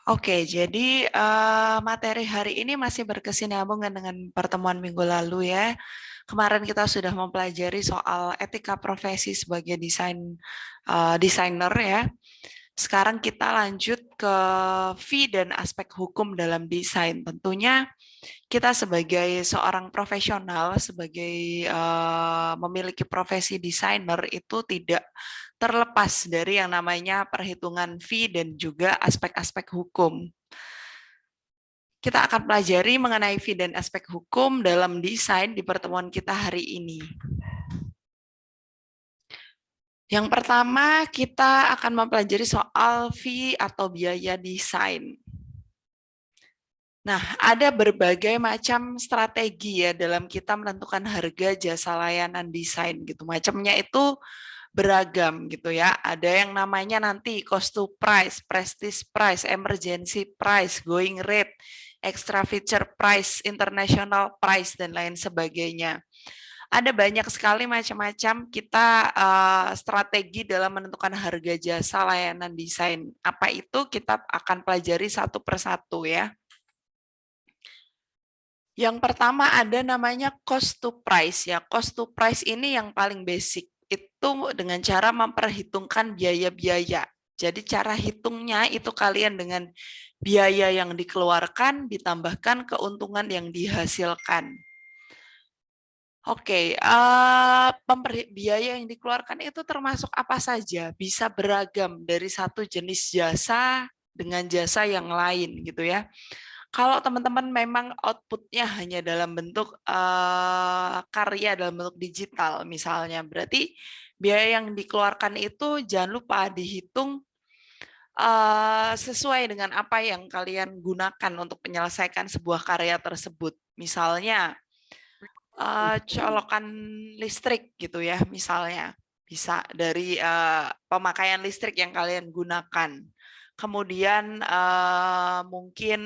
Oke, jadi materi hari ini masih berkesinambungan dengan pertemuan minggu lalu ya. Kemarin kita sudah mempelajari soal etika profesi sebagai desainer ya. Sekarang kita lanjut ke fee dan aspek hukum dalam desain. Tentunya kita sebagai seorang profesional, sebagai memiliki profesi desainer itu tidak terlepas dari yang namanya perhitungan fee dan juga aspek-aspek hukum. Kita akan pelajari mengenai fee dan aspek hukum dalam desain di pertemuan kita hari ini. Yang pertama, kita akan mempelajari soal fee atau biaya desain. Nah, ada berbagai macam strategi ya dalam kita menentukan harga jasa layanan desain gitu. Macamnya itu beragam gitu ya. Ada yang namanya nanti cost to price, prestige price, emergency price, going rate, extra feature price, international price dan lain sebagainya. Ada banyak sekali macam-macam kita strategi dalam menentukan harga jasa layanan desain. Apa itu kita akan pelajari satu persatu ya. Yang pertama ada namanya cost to price ya. Cost to price ini yang paling basic. Itu dengan cara memperhitungkan biaya-biaya. Jadi cara hitungnya itu kalian dengan biaya yang dikeluarkan ditambahkan keuntungan yang dihasilkan. Oke, biaya yang dikeluarkan itu termasuk apa saja? Bisa beragam dari satu jenis jasa dengan jasa yang lain gitu ya. Kalau teman-teman memang outputnya hanya dalam bentuk karya dalam bentuk digital misalnya, berarti biaya yang dikeluarkan itu jangan lupa dihitung sesuai dengan apa yang kalian gunakan untuk menyelesaikan sebuah karya tersebut. Misalnya colokan listrik gitu ya, misalnya bisa dari pemakaian listrik yang kalian gunakan. Kemudian mungkin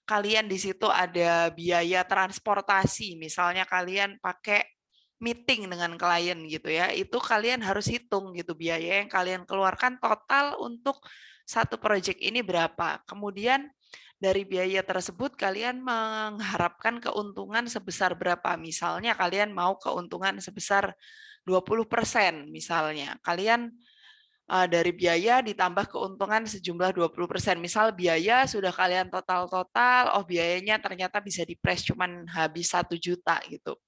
kalian di situ ada biaya transportasi, misalnya kalian pakai meeting dengan klien gitu ya, itu kalian harus hitung gitu biaya yang kalian keluarkan total untuk satu proyek ini berapa. Kemudian dari biaya tersebut kalian mengharapkan keuntungan sebesar berapa. Misalnya kalian mau keuntungan sebesar 20% misalnya. Kalian dari biaya ditambah keuntungan sejumlah 20%. Misal biaya sudah kalian total-total, oh biayanya ternyata bisa di-price cuman habis 1 juta gitu.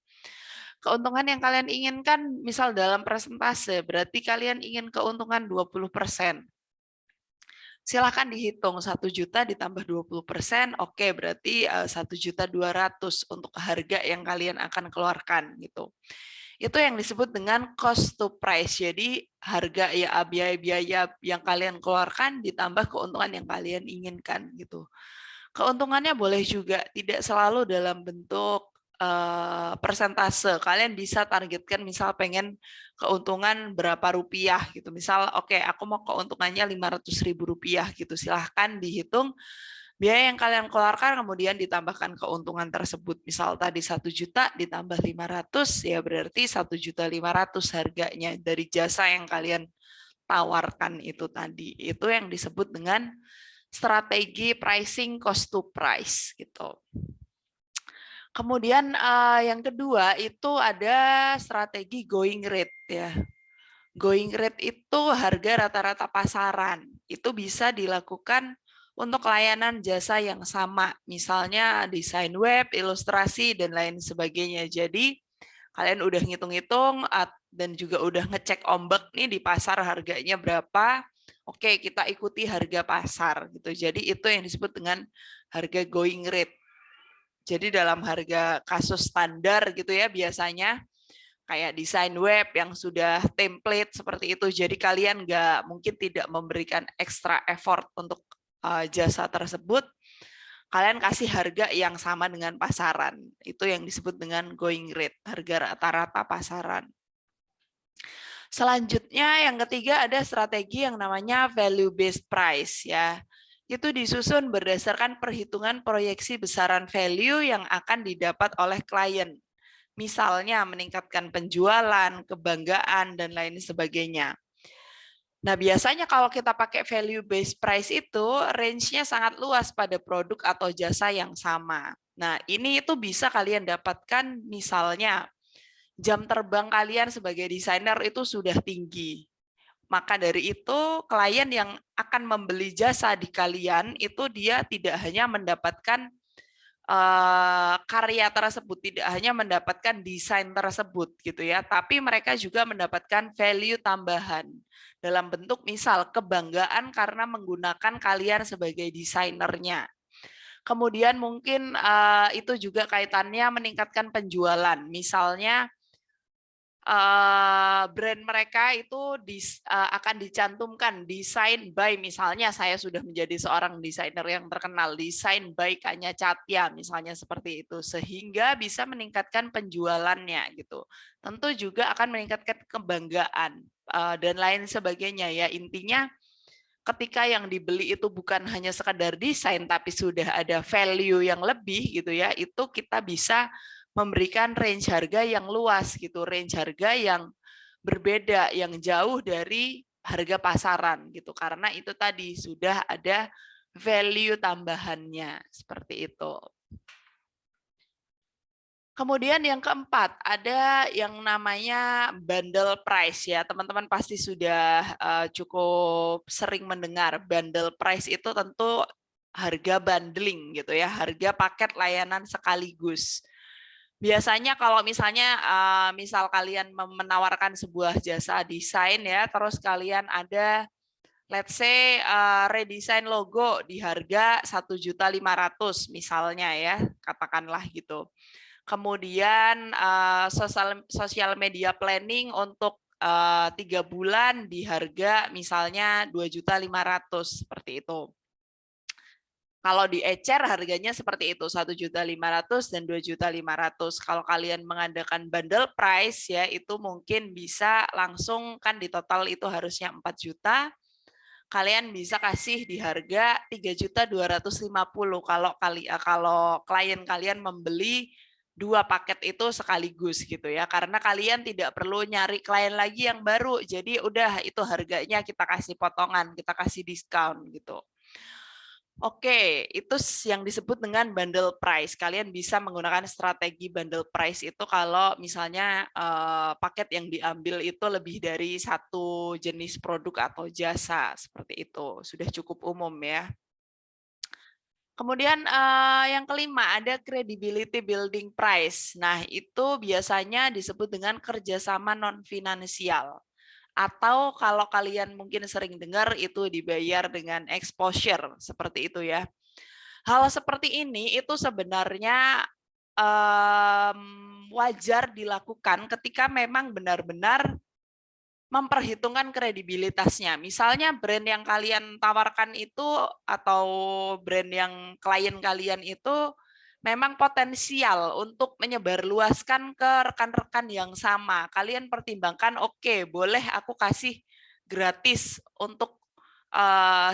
Keuntungan yang kalian inginkan misal dalam persentase, berarti kalian ingin keuntungan 20%. Silahkan dihitung 1 juta ditambah 20%, oke berarti 1.200.000 untuk harga yang kalian akan keluarkan gitu. Itu yang disebut dengan cost to price. Jadi harga ya biaya-biaya yang kalian keluarkan ditambah keuntungan yang kalian inginkan gitu. Keuntungannya boleh juga tidak selalu dalam bentuk persentase. Kalian bisa targetkan misal pengen keuntungan berapa rupiah gitu. Misal oke, aku mau keuntungannya 500.000 rupiah gitu. Silahkan dihitung biaya yang kalian keluarkan kemudian ditambahkan keuntungan tersebut. Misal tadi 1 juta ditambah 500 ya berarti 1.500.000 harganya dari jasa yang kalian tawarkan itu tadi. Itu yang disebut dengan strategi pricing cost to price gitu. Kemudian yang kedua itu ada strategi going rate ya. Going rate itu harga rata-rata pasaran. Itu bisa dilakukan untuk layanan jasa yang sama, misalnya desain web, ilustrasi, dan lain sebagainya. Jadi kalian udah ngitung-ngitung dan juga udah ngecek ombak nih di pasar harganya berapa. Oke, kita ikuti harga pasar gitu. Jadi itu yang disebut dengan harga going rate. Jadi dalam harga kasus standar gitu ya biasanya kayak desain web yang sudah template seperti itu. Jadi kalian nggak mungkin tidak memberikan extra effort untuk jasa tersebut. Kalian kasih harga yang sama dengan pasaran. Itu yang disebut dengan going rate, harga rata-rata pasaran. Selanjutnya yang ketiga ada strategi yang namanya value based price ya. Itu disusun berdasarkan perhitungan proyeksi besaran value yang akan didapat oleh klien. Misalnya meningkatkan penjualan, kebanggaan, dan lain sebagainya. Nah, biasanya kalau kita pakai value based price itu range-nya sangat luas pada produk atau jasa yang sama. Nah, ini itu bisa kalian dapatkan misalnya jam terbang kalian sebagai desainer itu sudah tinggi. Maka dari itu klien yang akan membeli jasa di kalian itu dia tidak hanya mendapatkan karya tersebut, tidak hanya mendapatkan desain tersebut gitu ya, tapi mereka juga mendapatkan value tambahan dalam bentuk misal kebanggaan karena menggunakan kalian sebagai desainernya. Kemudian mungkin itu juga kaitannya meningkatkan penjualan. Misalnya brand mereka itu akan dicantumkan desain by, misalnya saya sudah menjadi seorang desainer yang terkenal, desain by Kanya Catya misalnya seperti itu, sehingga bisa meningkatkan penjualannya gitu. Tentu juga akan meningkatkan kebanggaan dan lain sebagainya ya. Intinya ketika yang dibeli itu bukan hanya sekadar desain tapi sudah ada value yang lebih gitu ya, itu kita bisa memberikan range harga yang luas gitu, range harga yang berbeda, yang jauh dari harga pasaran gitu, karena itu tadi sudah ada value tambahannya seperti itu. Kemudian yang keempat, ada yang namanya bundle price ya. Teman-teman pasti sudah cukup sering mendengar bundle price itu tentu harga bundling gitu ya, harga paket layanan sekaligus. Biasanya kalau misalnya misal kalian menawarkan sebuah jasa desain ya, terus kalian ada let's say redesign logo di harga 1.500.000 misalnya ya, katakanlah gitu. Kemudian sosial media planning untuk 3 bulan di harga misalnya 2.500.000 seperti itu. Kalau di ecer harganya seperti itu 1.500.000 dan 2.500.000. Kalau kalian mengadakan bundle price ya itu mungkin bisa langsung kan di total itu harusnya 4 juta. Kalian bisa kasih di harga 3.250.000 kalau klien kalian membeli 2 paket itu sekaligus gitu ya, karena kalian tidak perlu nyari klien lagi yang baru, jadi udah itu harganya kita kasih potongan, kita kasih diskon gitu. Oke, itu yang disebut dengan bundle price. Kalian bisa menggunakan strategi bundle price itu kalau misalnya paket yang diambil itu lebih dari satu jenis produk atau jasa, seperti itu. Sudah cukup umum ya. Kemudian yang kelima ada credibility building price. Nah, itu biasanya disebut dengan kerjasama non-finansial. Atau kalau kalian mungkin sering dengar itu dibayar dengan exposure, seperti itu ya. Hal seperti ini itu sebenarnya wajar dilakukan ketika memang benar-benar memperhitungkan kredibilitasnya. Misalnya brand yang kalian tawarkan itu atau brand yang klien kalian itu memang potensial untuk menyebarluaskan ke rekan-rekan yang sama. Kalian pertimbangkan, oke, boleh aku kasih gratis untuk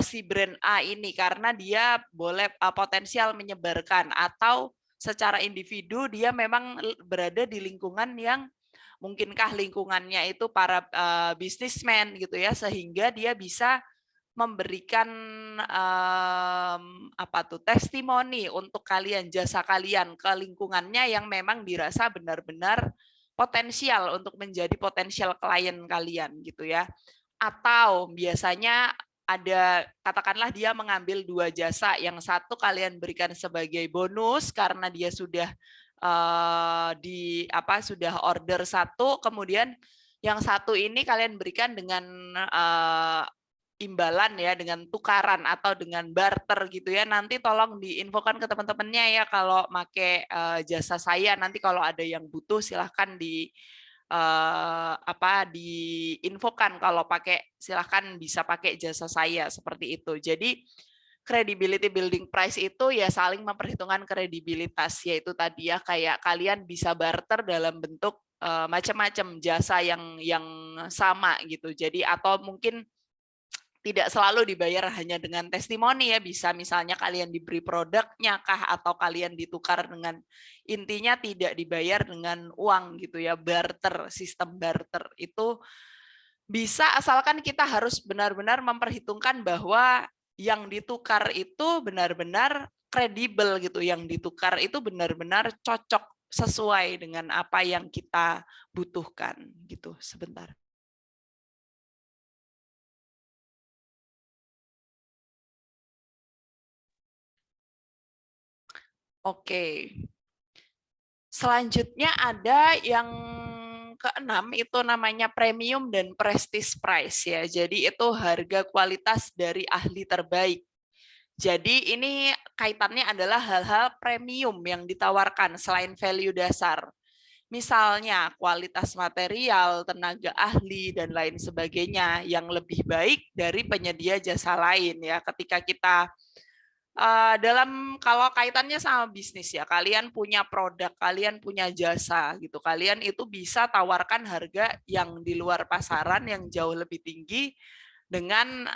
si brand A ini karena dia boleh potensial menyebarkan, atau secara individu dia memang berada di lingkungan yang mungkinkah lingkungannya itu para bisnismen gitu ya, sehingga dia bisa memberikan testimoni untuk kalian, jasa kalian ke lingkungannya yang memang dirasa benar-benar potensial untuk menjadi potensial klien kalian gitu ya. Atau biasanya ada, katakanlah dia mengambil 2 jasa, yang satu kalian berikan sebagai bonus karena dia sudah sudah order satu, kemudian yang satu ini kalian berikan dengan imbalan ya, dengan tukaran atau dengan barter gitu ya. Nanti tolong diinfokan ke teman-temannya ya kalau pakai jasa saya, nanti kalau ada yang butuh silahkan diinfokan, kalau pakai silahkan bisa pakai jasa saya, seperti itu. Jadi credibility building price itu ya saling memperhitungkan kredibilitas, yaitu tadi ya kayak kalian bisa barter dalam bentuk macam-macam jasa yang sama gitu. Jadi atau mungkin tidak selalu dibayar hanya dengan testimoni ya, bisa misalnya kalian diberi produknya kah, atau kalian ditukar dengan, intinya tidak dibayar dengan uang gitu ya, barter, sistem barter itu Bisa, asalkan kita harus benar-benar memperhitungkan bahwa yang ditukar itu benar-benar kredibel gitu, yang ditukar itu benar-benar cocok sesuai dengan apa yang kita butuhkan gitu. Sebentar. Oke. Selanjutnya ada yang keenam, itu namanya premium dan prestige price ya. Jadi itu harga kualitas dari ahli terbaik. Jadi ini kaitannya adalah hal-hal premium yang ditawarkan selain value dasar. Misalnya kualitas material, tenaga ahli, dan lain sebagainya yang lebih baik dari penyedia jasa lain ya. Ketika kita dalam kalau kaitannya sama bisnis ya, kalian punya produk, kalian punya jasa gitu, kalian itu bisa tawarkan harga yang di luar pasaran yang jauh lebih tinggi dengan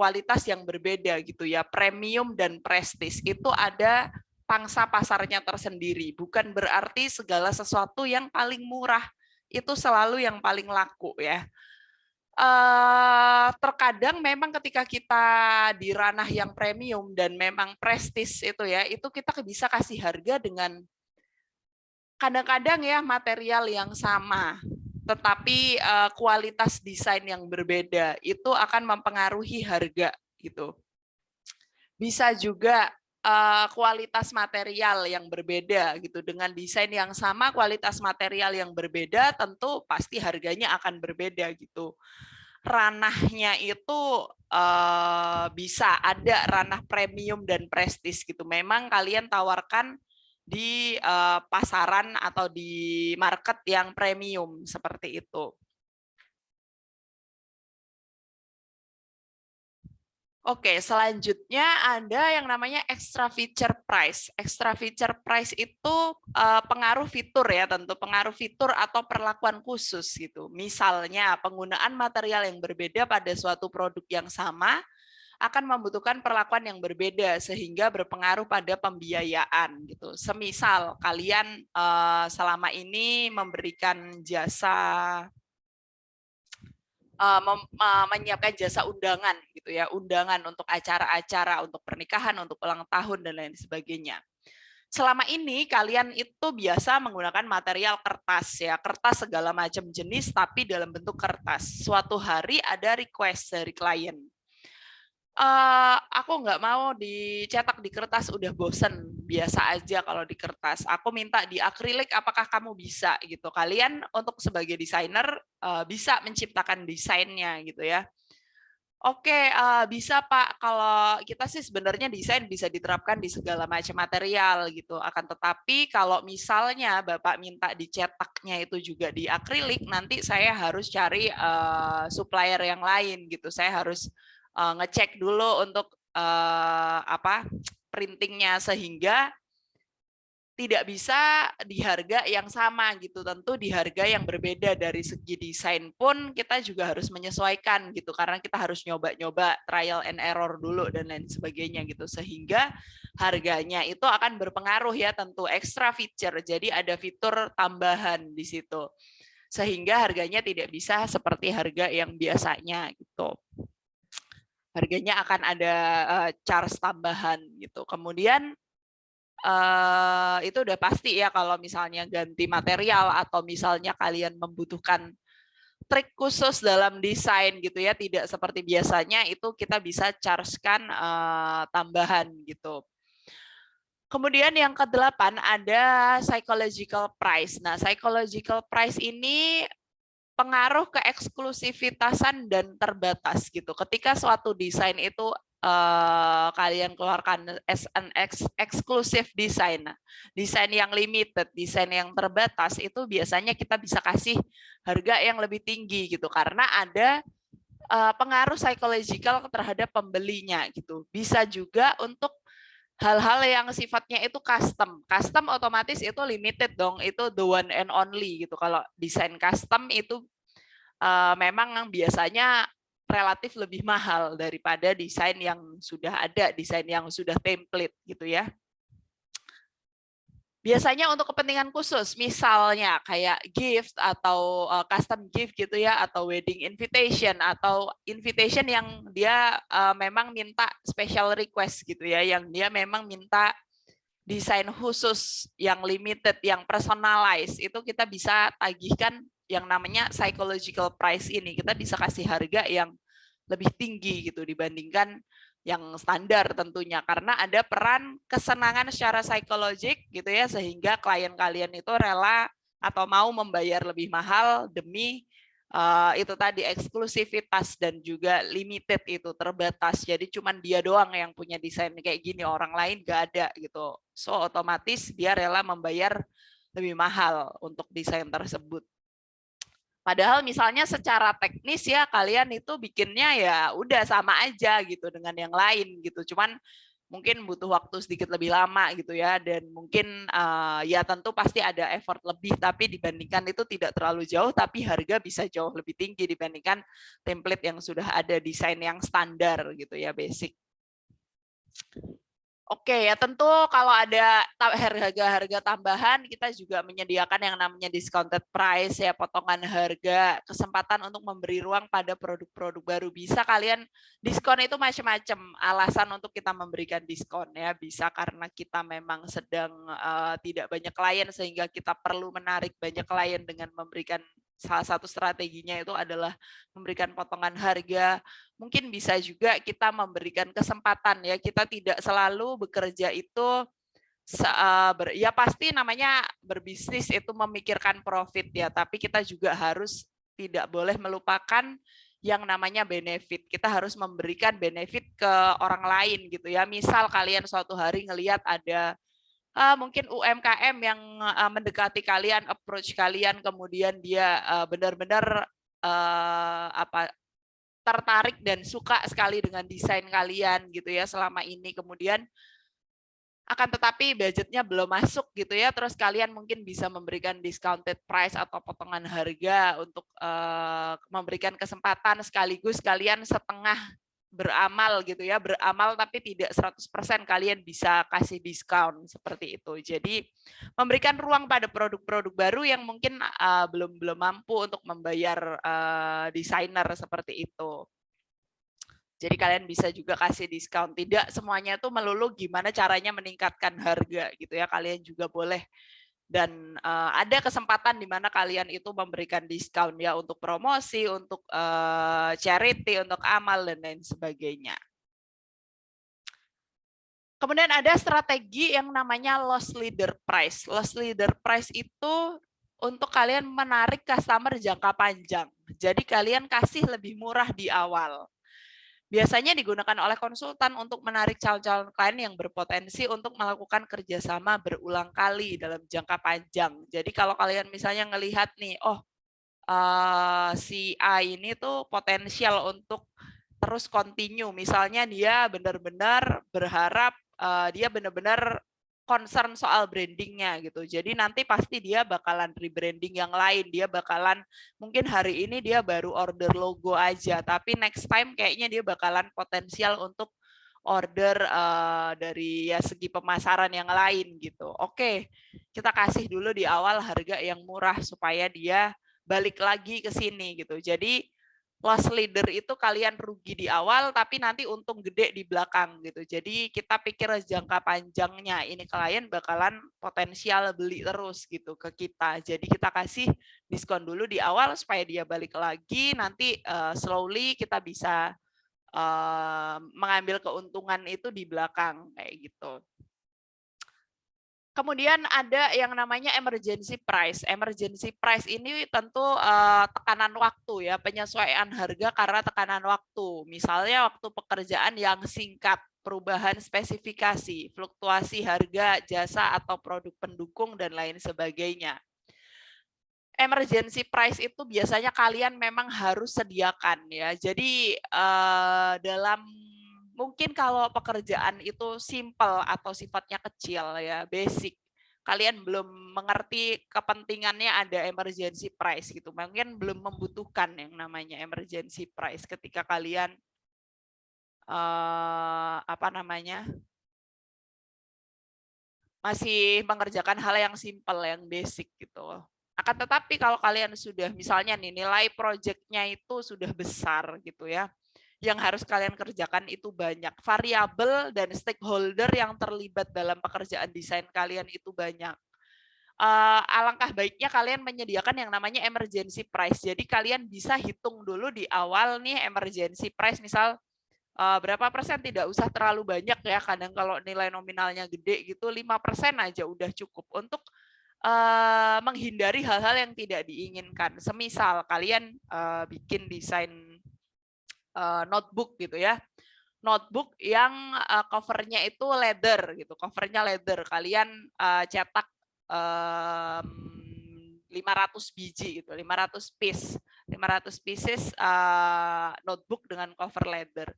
kualitas yang berbeda gitu ya. Premium dan prestis itu ada pangsa pasarnya tersendiri, bukan berarti segala sesuatu yang paling murah itu selalu yang paling laku ya. Terkadang memang ketika kita di ranah yang premium dan memang prestis itu ya, itu kita bisa kasih harga dengan kadang-kadang ya material yang sama, tetapi kualitas desain yang berbeda itu akan mempengaruhi harga gitu. Bisa juga kualitas material yang berbeda gitu, dengan desain yang sama kualitas material yang berbeda tentu pasti harganya akan berbeda gitu. Ranahnya itu bisa ada ranah premium dan prestis gitu. Memang kalian tawarkan di pasaran atau di market yang premium seperti itu. Oke, selanjutnya ada yang namanya extra feature price. Extra feature price itu pengaruh fitur ya, tentu pengaruh fitur atau perlakuan khusus gitu. Misalnya penggunaan material yang berbeda pada suatu produk yang sama akan membutuhkan perlakuan yang berbeda sehingga berpengaruh pada pembiayaan gitu. Semisal kalian selama ini memberikan jasa menyiapkan jasa undangan gitu ya, undangan untuk acara-acara, untuk pernikahan, untuk ulang tahun dan lain sebagainya. Selama ini kalian itu biasa menggunakan material kertas ya, kertas segala macam jenis tapi dalam bentuk kertas. Suatu hari ada request dari klien. Aku nggak mau dicetak di kertas, udah bosen, biasa aja kalau di kertas. Aku minta di akrilik, apakah kamu bisa gitu. Kalian untuk sebagai desainer bisa menciptakan desainnya gitu ya. Oke, bisa Pak. Kalau kita sih sebenarnya desain bisa diterapkan di segala macam material gitu. Akan tetapi kalau misalnya Bapak minta dicetaknya itu juga di akrilik, nanti saya harus cari supplier yang lain gitu. Saya harus ngecek dulu untuk printingnya sehingga tidak bisa di harga yang sama gitu, tentu di harga yang berbeda. Dari segi desain pun kita juga harus menyesuaikan gitu, karena kita harus nyoba-nyoba, trial and error dulu dan lain sebagainya gitu, sehingga harganya itu akan berpengaruh ya, tentu extra feature, jadi ada fitur tambahan di situ sehingga harganya tidak bisa seperti harga yang biasanya gitu. Harganya akan ada charge tambahan gitu. Kemudian itu udah pasti ya kalau misalnya ganti material atau misalnya kalian membutuhkan trik khusus dalam desain gitu ya, tidak seperti biasanya, itu kita bisa charge-kan tambahan gitu. Kemudian yang ke-8 ada psychological price. Nah, psychological price ini pengaruh ke eksklusivitasan dan terbatas gitu. Ketika suatu desain itu kalian keluarkan as an exclusive design, desain yang limited, desain yang terbatas, itu biasanya kita bisa kasih harga yang lebih tinggi gitu, karena ada pengaruh psychological terhadap pembelinya gitu. Bisa juga untuk hal-hal yang sifatnya itu custom. Custom otomatis itu limited dong, itu the one and only gitu. Kalau desain custom itu memang biasanya relatif lebih mahal daripada desain yang sudah ada, desain yang sudah template gitu ya. Biasanya untuk kepentingan khusus, misalnya kayak gift atau custom gift gitu ya, atau wedding invitation atau invitation yang dia memang minta special request gitu ya, yang dia memang minta desain khusus yang limited, yang personalized, itu kita bisa tagihkan yang namanya psychological price ini. Kita bisa kasih harga yang lebih tinggi gitu dibandingkan yang standar tentunya, karena ada peran kesenangan secara psikologik gitu ya, sehingga klien kalian itu rela atau mau membayar lebih mahal demi itu tadi eksklusivitas dan juga limited, itu terbatas. Jadi cuman dia doang yang punya desain kayak gini, orang lain gak ada gitu. So otomatis dia rela membayar lebih mahal untuk desain tersebut. Padahal misalnya secara teknis ya kalian itu bikinnya ya udah sama aja gitu dengan yang lain gitu. Cuman mungkin butuh waktu sedikit lebih lama gitu ya, dan mungkin ya tentu pasti ada effort lebih, tapi dibandingkan itu tidak terlalu jauh, tapi harga bisa jauh lebih tinggi dibandingkan template yang sudah ada, desain yang standar gitu ya, basic. Oke ya, tentu kalau ada harga-harga tambahan, kita juga menyediakan yang namanya discounted price ya, potongan harga, kesempatan untuk memberi ruang pada produk-produk baru. Bisa kalian diskon itu macam-macam, alasan untuk kita memberikan diskon ya, bisa karena kita memang sedang tidak banyak klien sehingga kita perlu menarik banyak klien dengan memberikan, salah satu strateginya itu adalah memberikan potongan harga. Mungkin bisa juga kita memberikan kesempatan ya, kita tidak selalu bekerja itu ya pasti namanya berbisnis itu memikirkan profit ya, tapi kita juga harus tidak boleh melupakan yang namanya benefit. Kita harus memberikan benefit ke orang lain gitu ya. Misal kalian suatu hari ngelihat ada mungkin UMKM yang mendekati kalian, approach kalian, kemudian dia benar-benar tertarik dan suka sekali dengan desain kalian gitu ya selama ini, kemudian akan tetapi budgetnya belum masuk gitu ya, terus kalian mungkin bisa memberikan discounted price atau potongan harga untuk memberikan kesempatan sekaligus kalian setengah beramal gitu ya, beramal tapi tidak 100% kalian bisa kasih diskon seperti itu. Jadi memberikan ruang pada produk-produk baru yang mungkin belum mampu untuk membayar desainer seperti itu. Jadi kalian bisa juga kasih diskon. Tidak semuanya itu melulu gimana caranya meningkatkan harga gitu ya. Kalian juga boleh, dan ada kesempatan di mana kalian itu memberikan diskon ya untuk promosi, untuk charity, untuk amal dan lain sebagainya. Kemudian ada strategi yang namanya loss leader price. Loss leader price itu untuk kalian menarik customer jangka panjang. Jadi kalian kasih lebih murah di awal. Biasanya digunakan oleh konsultan untuk menarik calon-calon klien yang berpotensi untuk melakukan kerjasama berulang kali dalam jangka panjang. Jadi kalau kalian misalnya ngelihat nih, oh si A ini tuh potensial untuk terus continue. Misalnya dia benar-benar berharap, dia benar-benar concern soal brandingnya gitu. Jadi nanti pasti dia bakalan rebranding yang lain. Dia bakalan, mungkin hari ini dia baru order logo aja, tapi next time kayaknya dia bakalan potensial untuk order dari ya segi pemasaran yang lain gitu. Oke, kita kasih dulu di awal harga yang murah supaya dia balik lagi ke sini gitu. Jadi loss leader itu kalian rugi di awal tapi nanti untung gede di belakang gitu. Jadi kita pikir jangka panjangnya, ini klien bakalan potensial beli terus gitu ke kita. Jadi kita kasih diskon dulu di awal supaya dia balik lagi, nanti slowly kita bisa mengambil keuntungan itu di belakang kayak gitu. Kemudian ada yang namanya emergency price. Emergency price ini tentu tekanan waktu ya, penyesuaian harga karena tekanan waktu. Misalnya waktu pekerjaan yang singkat, perubahan spesifikasi, fluktuasi harga, jasa atau produk pendukung dan lain sebagainya. Emergency price itu biasanya kalian memang harus sediakan ya. Jadi dalam mungkin kalau pekerjaan itu simple atau sifatnya kecil ya, basic, kalian belum mengerti kepentingannya ada emergency price gitu. Mungkin belum membutuhkan yang namanya emergency price ketika kalian apa namanya? masih mengerjakan hal yang simple, yang basic gitu. Akan tetapi kalau kalian sudah misalnya nih nilai proyeknya itu sudah besar gitu ya, yang harus kalian kerjakan itu banyak, variabel dan stakeholder yang terlibat dalam pekerjaan desain kalian itu banyak. Alangkah baiknya kalian menyediakan yang namanya emergency price. Jadi kalian bisa hitung dulu di awal nih emergency price, misal berapa persen, tidak usah terlalu banyak ya, kadang kalau nilai nominalnya gede gitu 5% aja udah cukup untuk menghindari hal-hal yang tidak diinginkan. Semisal kalian bikin desain notebook gitu ya, notebook yang covernya itu leather gitu, covernya leather, kalian cetak 500 biji gitu, 500 pieces notebook dengan cover leather.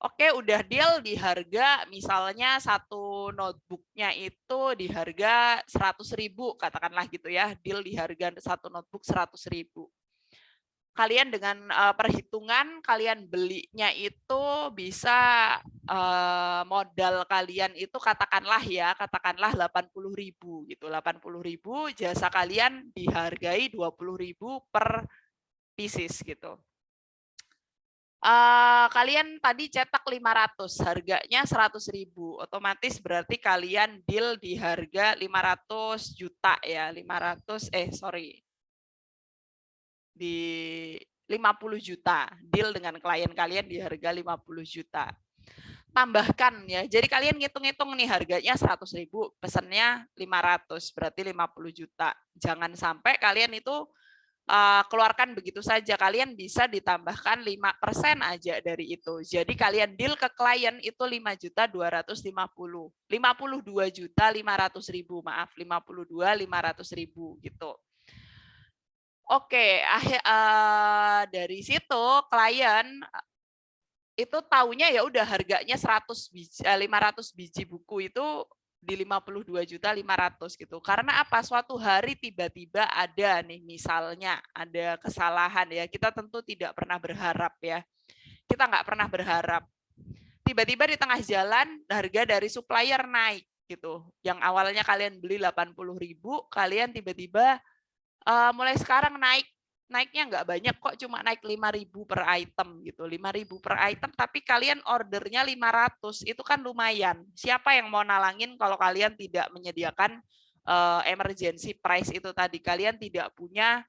Oke, udah deal di harga, misalnya satu notebooknya itu di harga 100.000, katakanlah gitu ya, deal di harga satu notebook 100.000. Kalian dengan perhitungan, kalian belinya itu bisa modal kalian itu katakanlah 80.000 gitu, 80.000, jasa kalian dihargai 20.000 per pieces gitu. Kalian tadi cetak 500, harganya 100.000, otomatis berarti kalian deal di harga 500 juta ya, di 50 juta, deal dengan klien kalian di harga 50 juta. Tambahkan ya, jadi kalian ngitung-ngitung nih harganya 100.000, pesannya 500, berarti 50 juta. Jangan sampai kalian itu keluarkan begitu saja, kalian bisa ditambahkan 5% aja dari itu. Jadi kalian deal ke klien itu 5.250.000, 52.500.000, maaf, 52.500.000 gitu. Oke, dari situ klien itu taunya ya udah harganya 500 biji buku itu di 52.500.000 gitu. Karena apa? Suatu hari tiba-tiba ada nih, misalnya ada kesalahan ya. Kita tentu tidak pernah berharap ya. Kita nggak pernah berharap. Tiba-tiba di tengah jalan harga dari supplier naik gitu. Yang awalnya kalian beli 80.000, kalian tiba-tiba mulai sekarang naiknya nggak banyak kok, cuma naik 5.000 per item gitu, 5.000 per item, tapi kalian ordernya 500, itu kan lumayan. Siapa yang mau nalangin kalau kalian tidak menyediakan emergency price itu tadi, kalian tidak punya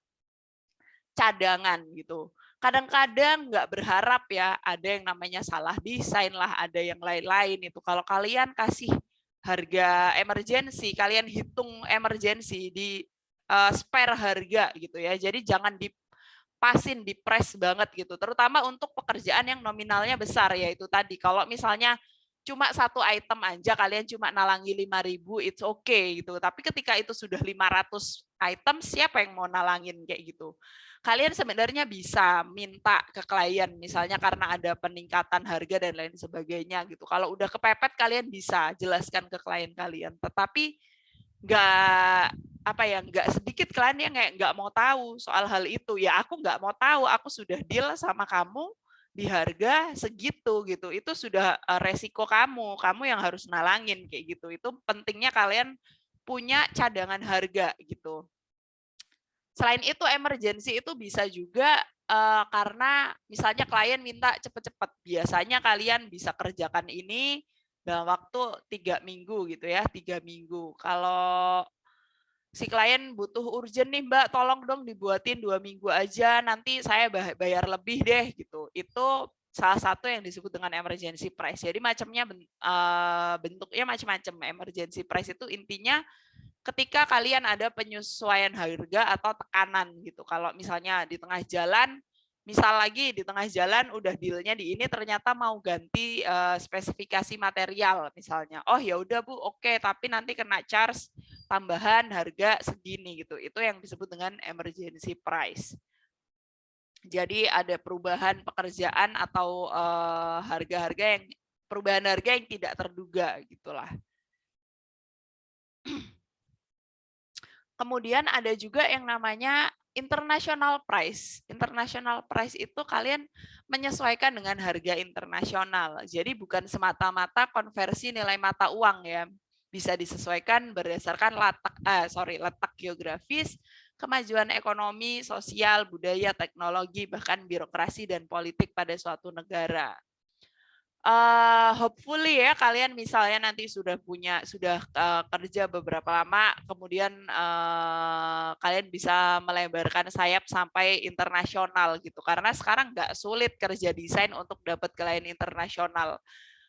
cadangan gitu. Kadang-kadang nggak berharap ya, ada yang namanya salah desain lah, ada yang lain-lain itu. Kalau kalian kasih harga emergency, kalian hitung emergency di spare harga gitu ya. Jadi jangan dipasin, di press banget gitu. Terutama untuk pekerjaan yang nominalnya besar, yaitu tadi. Kalau misalnya cuma satu item aja kalian cuma nalangi 5.000, it's okay gitu. Tapi ketika itu sudah 500 item, siapa yang mau nalangin kayak gitu? Kalian sebenarnya bisa minta ke klien, misalnya karena ada peningkatan harga dan lain sebagainya gitu. Kalau udah kepepet, kalian bisa jelaskan ke klien kalian. Tetapi nggak sedikit klien yang nggak mau tahu soal hal itu. Ya aku nggak mau tahu, aku sudah deal sama kamu di harga segitu gitu. Itu sudah resiko kamu yang harus nalangin kayak gitu. Itu pentingnya kalian punya cadangan harga gitu. Selain itu emergency itu bisa juga karena misalnya klien minta cepet-cepet. Biasanya kalian bisa kerjakan ini dalam waktu 3 minggu gitu ya, 3 minggu. Kalau si klien butuh urgent nih Mbak, tolong dong dibuatin 2 minggu aja, nanti saya bayar lebih deh gitu. Itu salah satu yang disebut dengan emergency price. Jadi macamnya bentuknya macam-macam. Emergency price itu intinya ketika kalian ada penyesuaian harga atau tekanan gitu. Kalau misalnya di tengah jalan, misal lagi di tengah jalan udah dealnya di ini, ternyata mau ganti spesifikasi material misalnya. Oh ya udah Bu, oke, tapi nanti kena charge tambahan harga segini gitu. Itu yang disebut dengan emergency price. Jadi ada perubahan pekerjaan atau harga-harga yang perubahan harga yang tidak terduga gitulah. Kemudian ada juga yang namanya international price. International price itu kalian menyesuaikan dengan harga internasional. Jadi bukan semata-mata konversi nilai mata uang ya. bisa disesuaikan berdasarkan letak geografis, kemajuan ekonomi, sosial, budaya, teknologi, bahkan birokrasi dan politik pada suatu negara. Hopefully ya kalian misalnya nanti sudah kerja beberapa lama, kemudian kalian bisa melebarkan sayap sampai internasional gitu. Karena sekarang nggak sulit kerja desain untuk dapat klien internasional.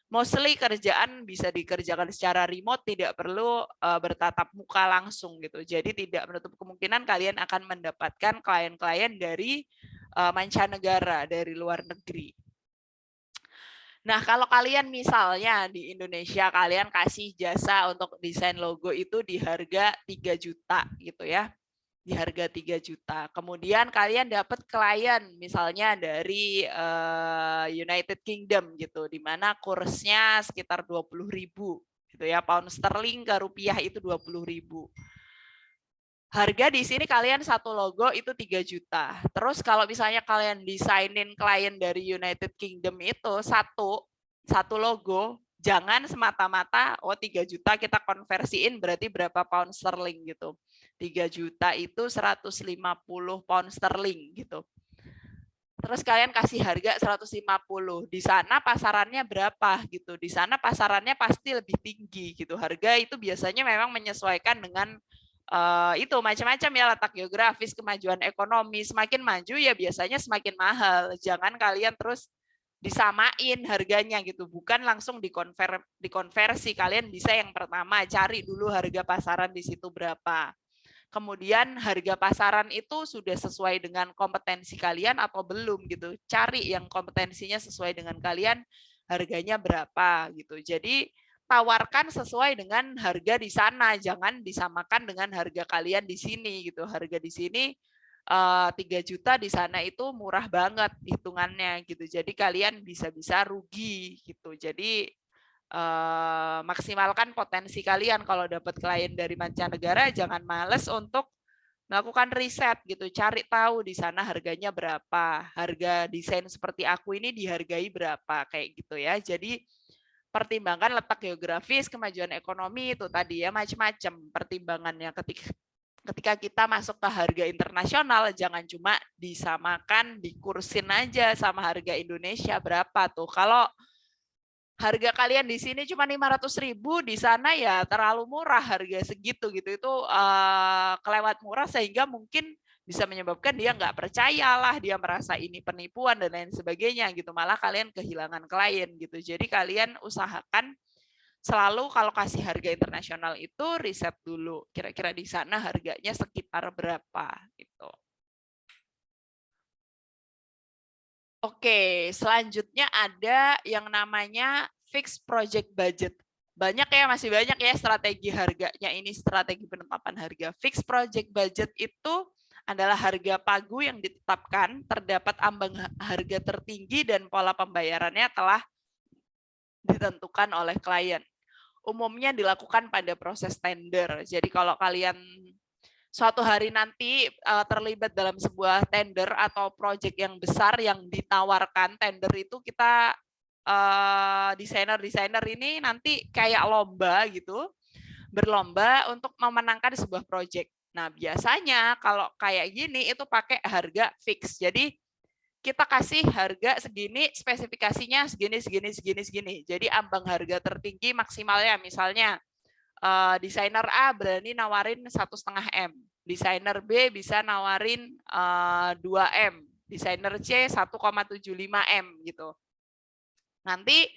Mostly kerjaan bisa dikerjakan secara remote, tidak perlu bertatap muka langsung gitu. Jadi tidak menutup kemungkinan kalian akan mendapatkan klien-klien dari mancanegara, dari luar negeri. Nah, kalau kalian misalnya di Indonesia, kalian kasih jasa untuk desain logo itu di harga 3 juta gitu ya. Di harga 3 juta. Kemudian kalian dapat klien misalnya dari United Kingdom gitu, di mana kursnya sekitar 20.000 gitu ya. Pound sterling ke rupiah itu 20.000. Harga di sini kalian satu logo itu 3 juta. Terus kalau misalnya kalian desainin klien dari United Kingdom itu satu logo, jangan semata-mata 3 juta kita konversiin berarti berapa pound sterling gitu. 3 juta itu 150 pound sterling gitu. Terus kalian kasih harga 150. Di sana pasarannya berapa gitu. Di sana pasarannya pasti lebih tinggi gitu. Harga itu biasanya memang menyesuaikan dengan itu macam-macam ya, letak geografis, kemajuan ekonomi. Semakin maju ya biasanya semakin mahal. Jangan kalian terus disamain harganya gitu, bukan langsung dikonversi. Kalian bisa yang pertama cari dulu harga pasaran di situ berapa. Kemudian harga pasaran itu sudah sesuai dengan kompetensi kalian atau belum gitu. Cari yang kompetensinya sesuai dengan kalian, harganya berapa gitu. Jadi tawarkan sesuai dengan harga di sana, jangan disamakan dengan harga kalian di sini gitu. Harga di sini 3 juta, di sana itu murah banget hitungannya gitu. Jadi kalian bisa-bisa rugi gitu. Jadi maksimalkan potensi kalian. Kalau dapat klien dari mancanegara, jangan males untuk melakukan riset gitu, cari tahu di sana harganya berapa, harga desain seperti aku ini dihargai berapa, kayak gitu ya. Jadi pertimbangan letak geografis, kemajuan ekonomi itu tadi ya, macam-macam pertimbangannya. Ketika kita masuk ke harga internasional, jangan cuma disamakan, dikursin aja sama harga Indonesia berapa tuh. Kalau harga kalian di sini cuma 500.000, di sana ya terlalu murah harga segitu gitu. Itu kelewat murah sehingga mungkin bisa menyebabkan dia nggak percaya lah, dia merasa ini penipuan dan lain sebagainya gitu. Malah kalian kehilangan klien gitu. Jadi kalian usahakan selalu kalau kasih harga internasional itu riset dulu. Kira-kira di sana harganya sekitar berapa gitu. Oke, selanjutnya ada yang namanya fixed project budget. Banyak ya, masih banyak ya strategi harganya ini, strategi penetapan harga. Fixed project budget itu adalah harga pagu yang ditetapkan, terdapat ambang harga tertinggi dan pola pembayarannya telah ditentukan oleh klien. Umumnya dilakukan pada proses tender. Jadi kalau kalian suatu hari nanti terlibat dalam sebuah tender atau proyek yang besar yang ditawarkan, tender itu kita desainer-desainer ini nanti kayak lomba gitu, berlomba untuk memenangkan sebuah proyek. Nah, biasanya kalau kayak gini itu pakai harga fix. Jadi kita kasih harga segini, spesifikasinya segini, segini, segini, segini. Jadi ambang harga tertinggi maksimalnya misalnya desainer A berani nawarin 1,5 M, desainer B bisa nawarin 2 M, desainer C 1,75 M gitu. Nanti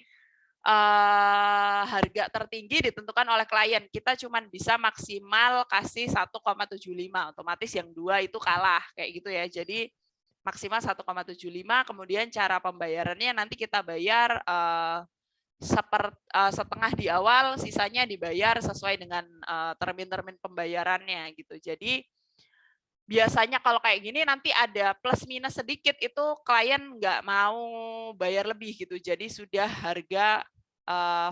harga tertinggi ditentukan oleh klien. Kita cuma bisa maksimal kasih 1,75, otomatis yang 2 itu kalah kayak gitu ya. Jadi maksimal 1,75, kemudian cara pembayarannya nanti kita bayar setengah di awal, sisanya dibayar sesuai dengan termin-termin pembayarannya gitu. Jadi biasanya kalau kayak gini nanti ada plus minus sedikit, itu klien nggak mau bayar lebih gitu. Jadi sudah harga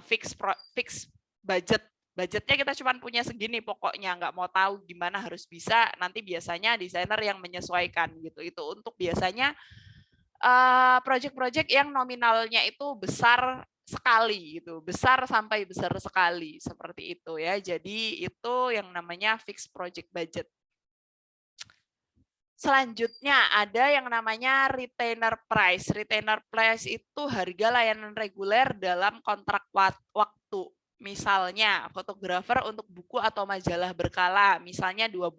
fix budgetnya kita cuma punya segini pokoknya, nggak mau tahu gimana harus bisa. Nanti biasanya desainer yang menyesuaikan gitu. Itu untuk biasanya project-project yang nominalnya itu besar sekali gitu, besar sampai besar sekali seperti itu ya. Jadi itu yang namanya fixed project budget. Selanjutnya ada yang namanya retainer price. Retainer price itu harga layanan reguler dalam kontrak waktu. Misalnya fotografer untuk buku atau majalah berkala, misalnya 2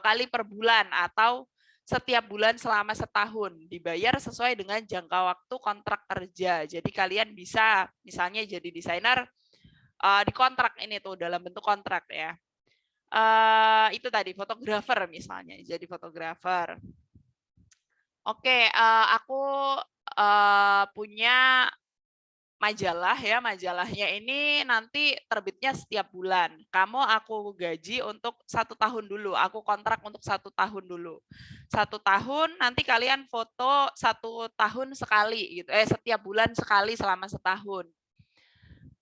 kali per bulan atau setiap bulan selama setahun, dibayar sesuai dengan jangka waktu kontrak kerja. Jadi kalian bisa misalnya jadi desainer dikontrak ini tuh dalam bentuk kontrak ya. Itu tadi fotografer misalnya, jadi fotografer. Oke, aku punya majalah ya, majalahnya ini nanti terbitnya setiap bulan. Kamu aku gaji untuk 1 tahun dulu, aku kontrak untuk 1 tahun dulu. 1 tahun nanti kalian foto 1 tahun sekali gitu, setiap bulan sekali selama setahun.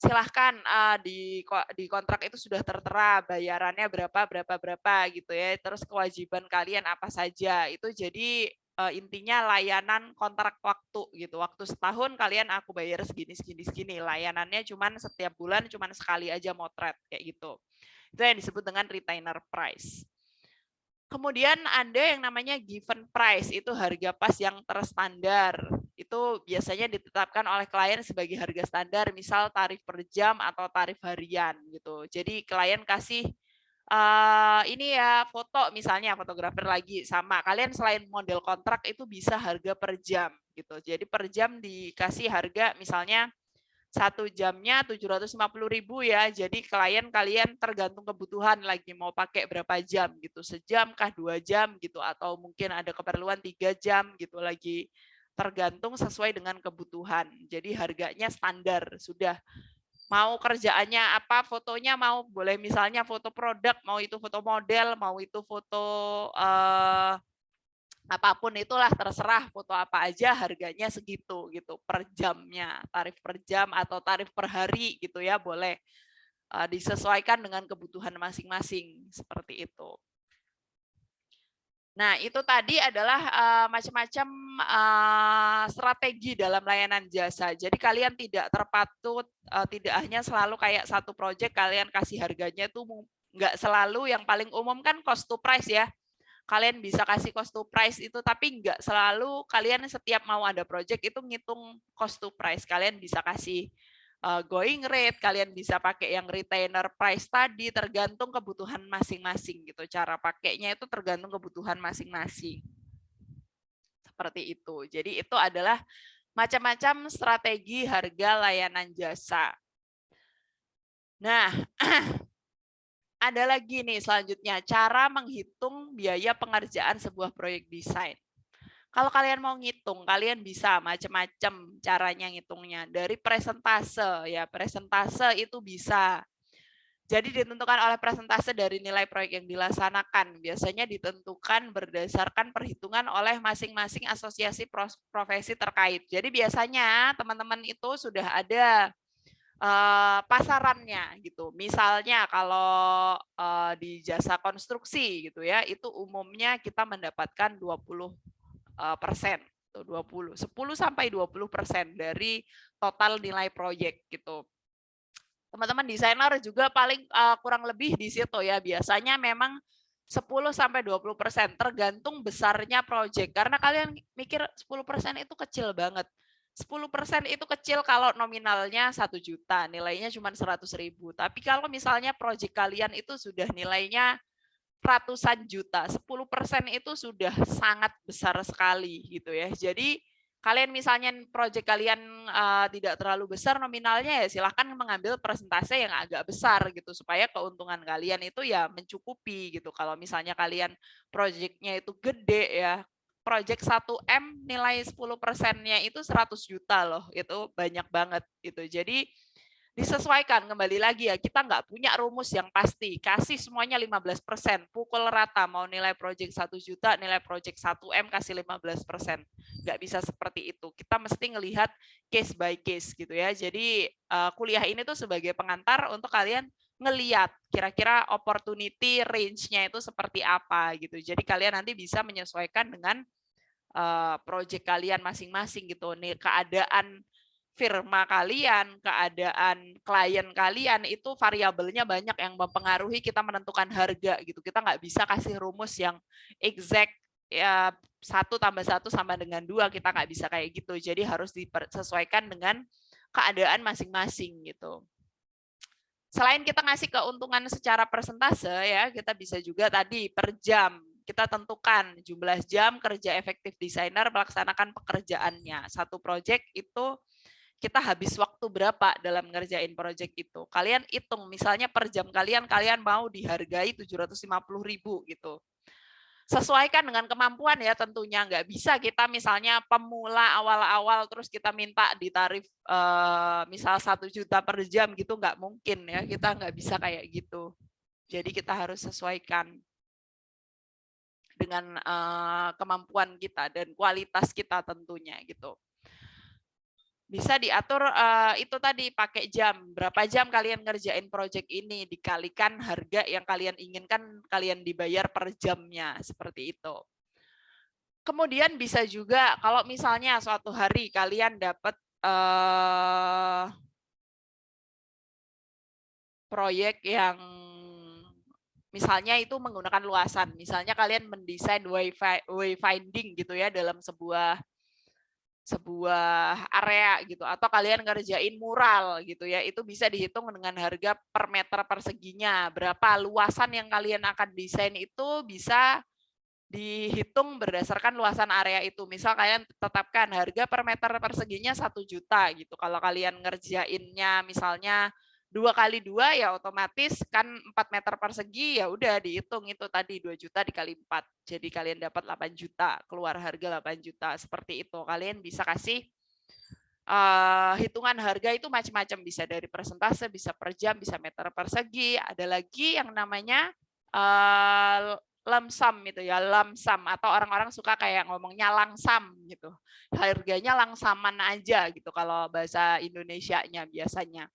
Silahkan di kontrak itu sudah tertera bayarannya berapa gitu ya. Terus kewajiban kalian apa saja. Itu jadi intinya layanan kontrak waktu gitu. Waktu setahun kalian aku bayar segini. Layanannya cuman setiap bulan cuman sekali aja motret kayak gitu. Itu yang disebut dengan retainer price. Kemudian ada yang namanya given price, itu harga pas yang terstandar. Itu biasanya ditetapkan oleh klien sebagai harga standar, misal tarif per jam atau tarif harian gitu. Jadi klien kasih ini ya foto, misalnya fotografer lagi sama. Kalian selain model kontrak itu bisa harga per jam gitu. Jadi per jam dikasih harga misalnya 1 jamnya 750.000 ya. Jadi klien kalian tergantung kebutuhan lagi mau pakai berapa jam gitu. Sejam kah 2 jam gitu atau mungkin ada keperluan 3 jam gitu lagi. Tergantung sesuai dengan kebutuhan. Jadi harganya standar sudah. Mau kerjaannya apa, fotonya mau boleh misalnya foto produk, mau itu foto model, mau itu foto apapun itulah terserah foto apa aja harganya segitu gitu per jamnya, tarif per jam atau tarif per hari gitu ya, boleh disesuaikan dengan kebutuhan masing-masing seperti itu. Nah, itu tadi adalah macam-macam strategi dalam layanan jasa. Jadi kalian tidak terpaut, tidak hanya selalu kayak satu proyek kalian kasih harganya itu nggak selalu, yang paling umum kan cost to price ya. Kalian bisa kasih cost to price itu, tapi nggak selalu kalian setiap mau ada project itu ngitung cost to price. Kalian bisa kasih going rate, kalian bisa pakai yang retainer price tadi, tergantung kebutuhan masing-masing gitu. Cara pakainya itu tergantung kebutuhan masing-masing. Seperti itu. Jadi itu adalah macam-macam strategi harga layanan jasa. Nah, ada lagi nih selanjutnya, cara menghitung biaya pengerjaan sebuah proyek desain. Kalau kalian mau ngitung, kalian bisa macam-macam caranya ngitungnya. Dari presentase, ya presentase itu bisa. Jadi ditentukan oleh presentase dari nilai proyek yang dilaksanakan. Biasanya ditentukan berdasarkan perhitungan oleh masing-masing asosiasi profesi terkait. Jadi biasanya teman-teman itu sudah ada pasarannya gitu. Misalnya kalau di jasa konstruksi gitu ya, itu umumnya kita mendapatkan 20%, 10 sampai 20% dari total nilai proyek gitu. Teman-teman desainer juga paling kurang lebih di situ ya. Biasanya memang 10 sampai 20%, tergantung besarnya proyek. Karena kalian mikir 10% itu kecil banget. 10% itu kecil kalau nominalnya 1 juta, nilainya cuma 100.000. Tapi kalau misalnya proyek kalian itu sudah nilainya ratusan juta, 10% itu sudah sangat besar sekali gitu ya. Jadi kalian misalnya proyek kalian tidak terlalu besar nominalnya, ya silahkan mengambil persentase yang agak besar gitu supaya keuntungan kalian itu ya mencukupi gitu. Kalau misalnya kalian proyeknya itu gede ya, proyek 1M nilai 10%-nya itu 100 juta loh, itu banyak banget gitu. Jadi disesuaikan kembali lagi ya, kita nggak punya rumus yang pasti, kasih semuanya 15%, pukul rata, mau nilai proyek 1 juta, nilai proyek 1M kasih 15%, nggak bisa seperti itu, kita mesti ngelihat case by case gitu ya. Jadi kuliah ini tuh sebagai pengantar untuk kalian ngelihat kira-kira opportunity range-nya itu seperti apa gitu, jadi kalian nanti bisa menyesuaikan dengan proyek kalian masing-masing gitu, nih keadaan firma kalian, keadaan klien kalian, itu variabelnya banyak yang mempengaruhi kita menentukan harga gitu. Kita nggak bisa kasih rumus yang exact ya 1+1 sama dengan 2, kita nggak bisa kayak gitu. Jadi harus disesuaikan dengan keadaan masing-masing gitu. Selain kita ngasih keuntungan secara persentase ya, kita bisa juga tadi per jam. Kita tentukan jumlah jam kerja efektif desainer melaksanakan pekerjaannya. Satu project itu kita habis waktu berapa dalam ngerjain project itu. Kalian hitung, misalnya per jam kalian mau dihargai 750.000 gitu. Sesuaikan dengan kemampuan ya tentunya. Nggak bisa kita misalnya pemula awal-awal terus kita minta di tarif misal 1 juta per jam gitu, nggak mungkin ya. Kita nggak bisa kayak gitu. Jadi kita harus sesuaikan dengan kemampuan kita dan kualitas kita tentunya gitu. Bisa diatur itu tadi pakai jam. Berapa jam kalian ngerjain project ini dikalikan harga yang kalian inginkan kalian dibayar per jamnya, seperti itu. Kemudian bisa juga kalau misalnya suatu hari kalian dapat proyek yang misalnya itu menggunakan luasan. Misalnya kalian mendesain wayfinding gitu ya dalam sebuah area gitu, atau kalian ngerjain mural gitu ya, itu bisa dihitung dengan harga per meter perseginya. Berapa luasan yang kalian akan desain itu bisa dihitung berdasarkan luasan area itu. Misal kalian tetapkan harga per meter perseginya 1 juta gitu. Kalau kalian ngerjainnya misalnya 2x2 ya otomatis kan 4 meter persegi, ya udah dihitung itu tadi 2 juta dikali 4. Jadi kalian dapat 8 juta, keluar harga 8 juta. Seperti itu. Kalian bisa kasih hitungan harga itu macam-macam, bisa dari persentase, bisa per jam, bisa meter persegi. Ada lagi yang namanya lump sum itu ya, lump sum, atau orang-orang suka kayak ngomongnya langsam gitu. Harganya langsaman aja gitu kalau bahasa Indonesianya biasanya.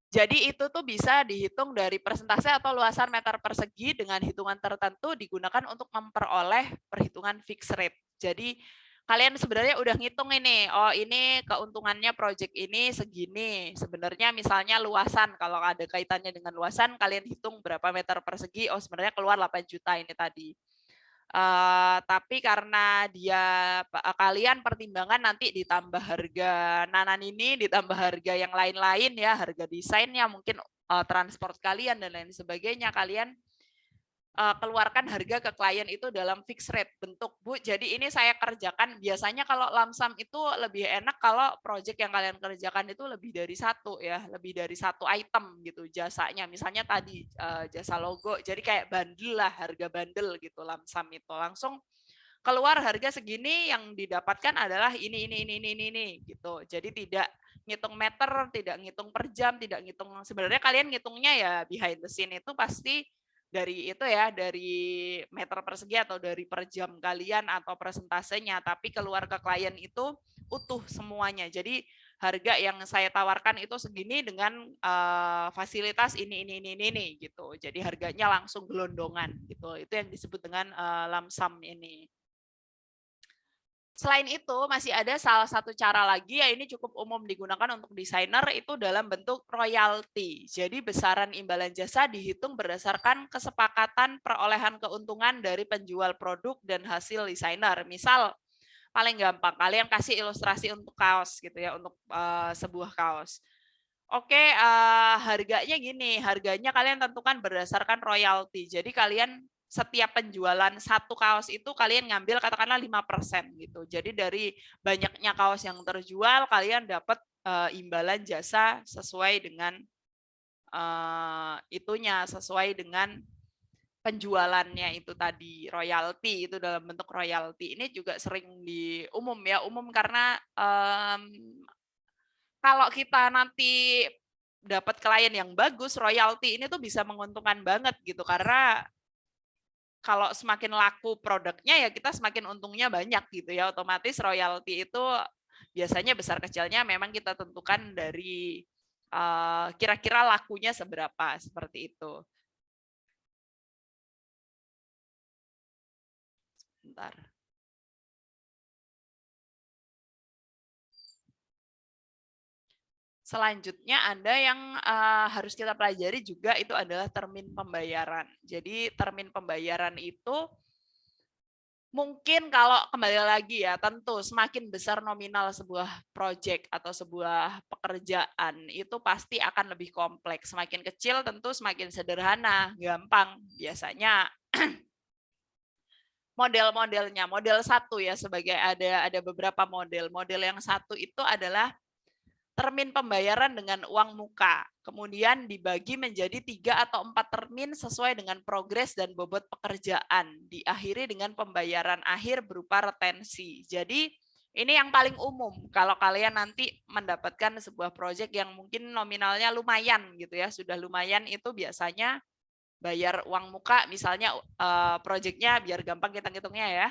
Jadi itu tuh bisa dihitung dari persentase atau luasan meter persegi dengan hitungan tertentu digunakan untuk memperoleh perhitungan fixed rate. Jadi kalian sebenarnya udah ngitung ini, oh ini keuntungannya project ini segini. Sebenarnya misalnya luasan, kalau ada kaitannya dengan luasan, kalian hitung berapa meter persegi, oh sebenarnya keluar 8 juta ini tadi. Tapi karena kalian pertimbangan nanti ditambah harga nanan ini, ditambah harga yang lain-lain ya, harga desainnya, mungkin transport kalian dan lain sebagainya, kalian keluarkan harga ke klien itu dalam fixed rate bentuk, Bu, jadi ini saya kerjakan. Biasanya kalau lamsam itu lebih enak kalau project yang kalian kerjakan itu lebih dari satu ya, lebih dari satu item gitu jasanya. Misalnya tadi jasa logo, jadi kayak bundle lah, harga bundle gitu. Lamsam itu langsung keluar harga segini, yang didapatkan adalah ini gitu. Jadi tidak ngitung meter, tidak ngitung per jam, tidak ngitung, sebenarnya kalian ngitungnya ya behind the scene itu pasti dari itu ya, dari meter persegi atau dari per jam kalian atau persentasenya, tapi keluar ke klien itu utuh semuanya. Jadi harga yang saya tawarkan itu segini dengan fasilitas ini gitu. Jadi harganya langsung gelondongan gitu. Itu yang disebut dengan lump sum ini. Selain itu, masih ada salah satu cara lagi, ya ini cukup umum digunakan untuk desainer, itu dalam bentuk royalti. Jadi besaran imbalan jasa dihitung berdasarkan kesepakatan perolehan keuntungan dari penjual produk dan hasil desainer. Misal, paling gampang, kalian kasih ilustrasi untuk kaos gitu ya, untuk sebuah kaos. Oke, harganya gini, harganya kalian tentukan berdasarkan royalti. Jadi kalian setiap penjualan satu kaos itu kalian ngambil katakanlah 5% gitu. Jadi dari banyaknya kaos yang terjual, kalian dapat imbalan jasa sesuai dengan itunya, sesuai dengan penjualannya itu tadi, royalti, itu dalam bentuk royalti. Ini juga sering di umum ya, umum karena kalau kita nanti dapat klien yang bagus, royalti ini tuh bisa menguntungkan banget gitu, karena kalau semakin laku produknya ya kita semakin untungnya banyak gitu ya, otomatis royalti itu biasanya besar kecilnya memang kita tentukan dari kira-kira lakunya seberapa, seperti itu. Sebentar. Selanjutnya ada yang harus kita pelajari juga, itu adalah termin pembayaran. Jadi termin pembayaran itu mungkin kalau kembali lagi ya, tentu semakin besar nominal sebuah proyek atau sebuah pekerjaan itu pasti akan lebih kompleks. Semakin kecil tentu semakin sederhana, gampang. Biasanya model-modelnya, model satu ya, sebagai ada beberapa model. Model yang satu itu adalah termin pembayaran dengan uang muka, kemudian dibagi menjadi 3 atau 4 termin sesuai dengan progres dan bobot pekerjaan, diakhiri dengan pembayaran akhir berupa retensi. Jadi ini yang paling umum kalau kalian nanti mendapatkan sebuah proyek yang mungkin nominalnya lumayan gitu ya, sudah lumayan, itu biasanya bayar uang muka, misalnya proyeknya biar gampang kita hitungnya ya,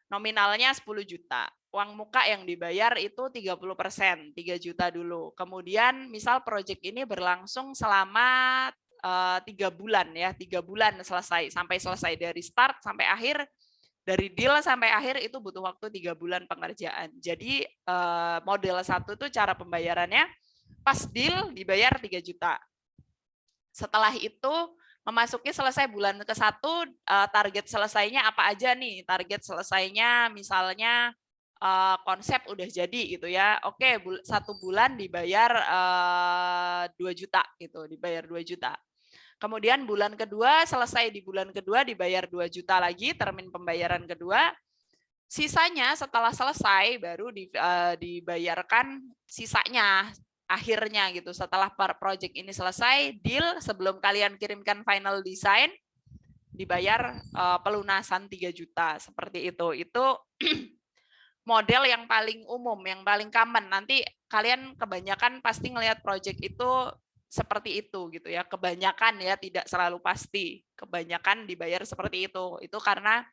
nominalnya 10 juta. Uang muka yang dibayar itu 30%, 3 juta dulu. Kemudian misal proyek ini berlangsung selama 3 bulan ya, 3 bulan selesai, sampai selesai dari start sampai akhir, dari deal sampai akhir itu butuh waktu 3 bulan pengerjaan. Jadi model satu itu cara pembayarannya pas deal dibayar 3 juta. Setelah itu memasuki selesai bulan ke-1, target selesainya apa aja nih? Target selesainya misalnya konsep udah jadi gitu ya. Oke, 1 bulan dibayar 2 juta gitu, dibayar 2 juta. Kemudian bulan kedua, selesai di bulan kedua dibayar 2 juta lagi, termin pembayaran kedua. Sisanya setelah selesai baru dibayarkan sisanya, akhirnya gitu. Setelah project ini selesai, deal, sebelum kalian kirimkan final design, dibayar pelunasan 3 juta, seperti itu. Itu model yang paling umum, yang paling common. Nanti kalian kebanyakan pasti ngelihat project itu seperti itu gitu ya. Kebanyakan ya, tidak selalu pasti. Kebanyakan dibayar seperti itu. Itu karena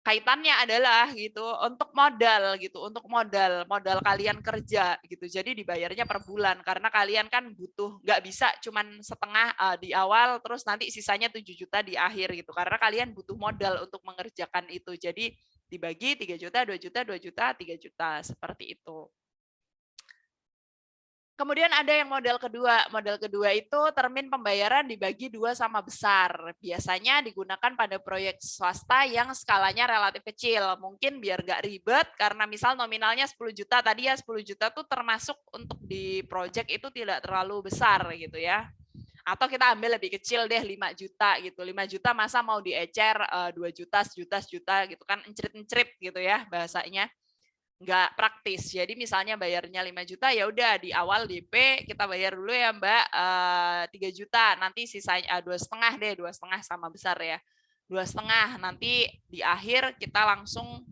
kaitannya adalah gitu untuk modal gitu, untuk modal kalian kerja gitu. Jadi dibayarnya per bulan karena kalian kan butuh, nggak bisa cuman setengah di awal terus nanti sisanya 7 juta di akhir gitu. Karena kalian butuh modal untuk mengerjakan itu. Jadi dibagi 3 juta, 2 juta, 2 juta, 3 juta, seperti itu. Kemudian ada yang model kedua. Model kedua itu termin pembayaran dibagi 2 sama besar. Biasanya digunakan pada proyek swasta yang skalanya relatif kecil. Mungkin biar nggak ribet, karena misal nominalnya 10 juta, tadi ya 10 juta tuh termasuk untuk di proyek itu tidak terlalu besar gitu ya. Atau kita ambil lebih kecil deh, 5 juta gitu. 5 juta masa mau diecer 2 juta, sejuta, sejuta gitu kan, encrit-encrit gitu ya bahasanya. Nggak praktis. Jadi misalnya bayarnya 5 juta, ya udah di awal DP kita bayar dulu ya Mbak 3 juta, nanti sisanya 2,5 deh, 2,5 sama besar ya. 2,5 nanti di akhir kita langsung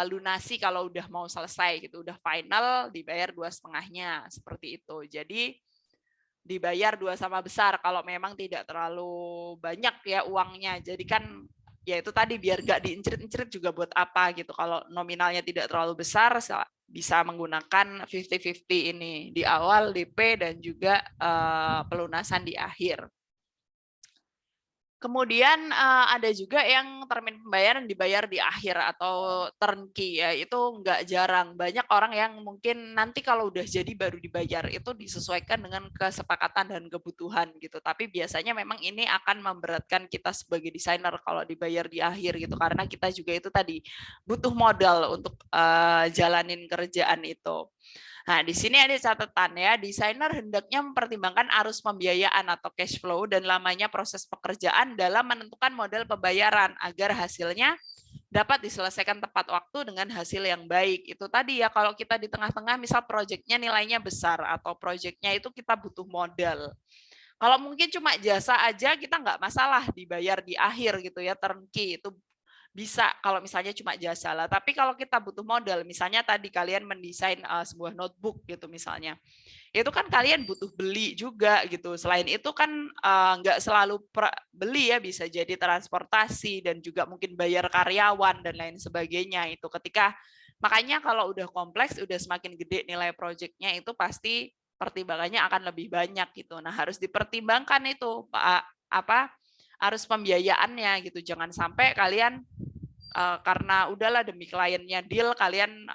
lunasi kalau udah mau selesai gitu, udah final dibayar 2,5-nya, seperti itu. Jadi dibayar 2 sama besar kalau memang tidak terlalu banyak ya uangnya. Jadi kan ya itu tadi biar nggak diincrit-incrit juga buat apa gitu. Kalau nominalnya tidak terlalu besar bisa menggunakan 50-50 ini di awal DP dan juga pelunasan di akhir. Kemudian ada juga yang termin pembayaran dibayar di akhir atau turnkey ya, itu nggak jarang. Banyak orang yang mungkin nanti kalau udah jadi baru dibayar, itu disesuaikan dengan kesepakatan dan kebutuhan gitu. Tapi biasanya memang ini akan memberatkan kita sebagai desainer kalau dibayar di akhir gitu, karena kita juga itu tadi butuh modal untuk jalanin kerjaan itu. Nah, di sini ada catatan ya, desainer hendaknya mempertimbangkan arus pembiayaan atau cash flow dan lamanya proses pekerjaan dalam menentukan model pembayaran agar hasilnya dapat diselesaikan tepat waktu dengan hasil yang baik. Itu tadi ya, kalau kita di tengah-tengah misal proyeknya nilainya besar atau proyeknya itu kita butuh modal. Kalau mungkin cuma jasa aja kita nggak masalah dibayar di akhir gitu ya, turnkey itu bisa kalau misalnya cuma jasa lah. Tapi kalau kita butuh modal, misalnya tadi kalian mendesain sebuah notebook gitu misalnya, itu kan kalian butuh beli juga gitu. Selain itu kan nggak selalu beli ya, bisa jadi transportasi dan juga mungkin bayar karyawan dan lain sebagainya. Itu ketika makanya kalau udah kompleks, udah semakin gede nilai proyeknya itu pasti pertimbangannya akan lebih banyak gitu. Nah, harus dipertimbangkan itu Pak, apa arus pembiayaannya gitu. Jangan sampai kalian karena udahlah demi kliennya deal, kalian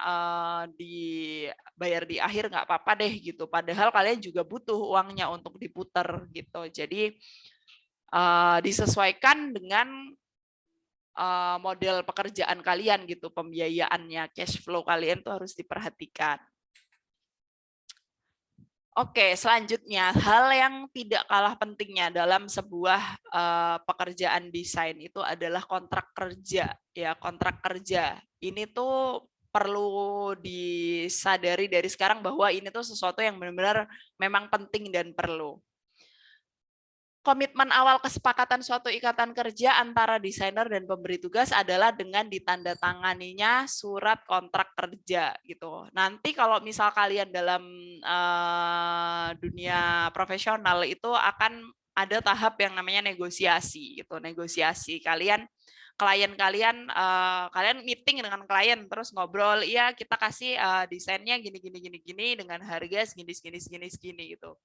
dibayar di akhir nggak apa-apa deh gitu. Padahal kalian juga butuh uangnya untuk diputer gitu. Jadi disesuaikan dengan model pekerjaan kalian gitu, pembiayaannya, cash flow kalian tuh harus diperhatikan. Oke, selanjutnya hal yang tidak kalah pentingnya dalam sebuah pekerjaan desain itu adalah kontrak kerja. Ya, kontrak kerja. Ini tuh perlu disadari dari sekarang bahwa ini tuh sesuatu yang benar-benar memang penting dan perlu. Komitmen awal kesepakatan suatu ikatan kerja antara desainer dan pemberi tugas adalah dengan ditandatanganinya surat kontrak kerja gitu. Nanti kalau misal kalian dalam dunia profesional itu akan ada tahap yang namanya negosiasi gitu. Negosiasi klien kalian meeting dengan klien terus ngobrol, iya kita kasih desainnya gini dengan harga segini gitu.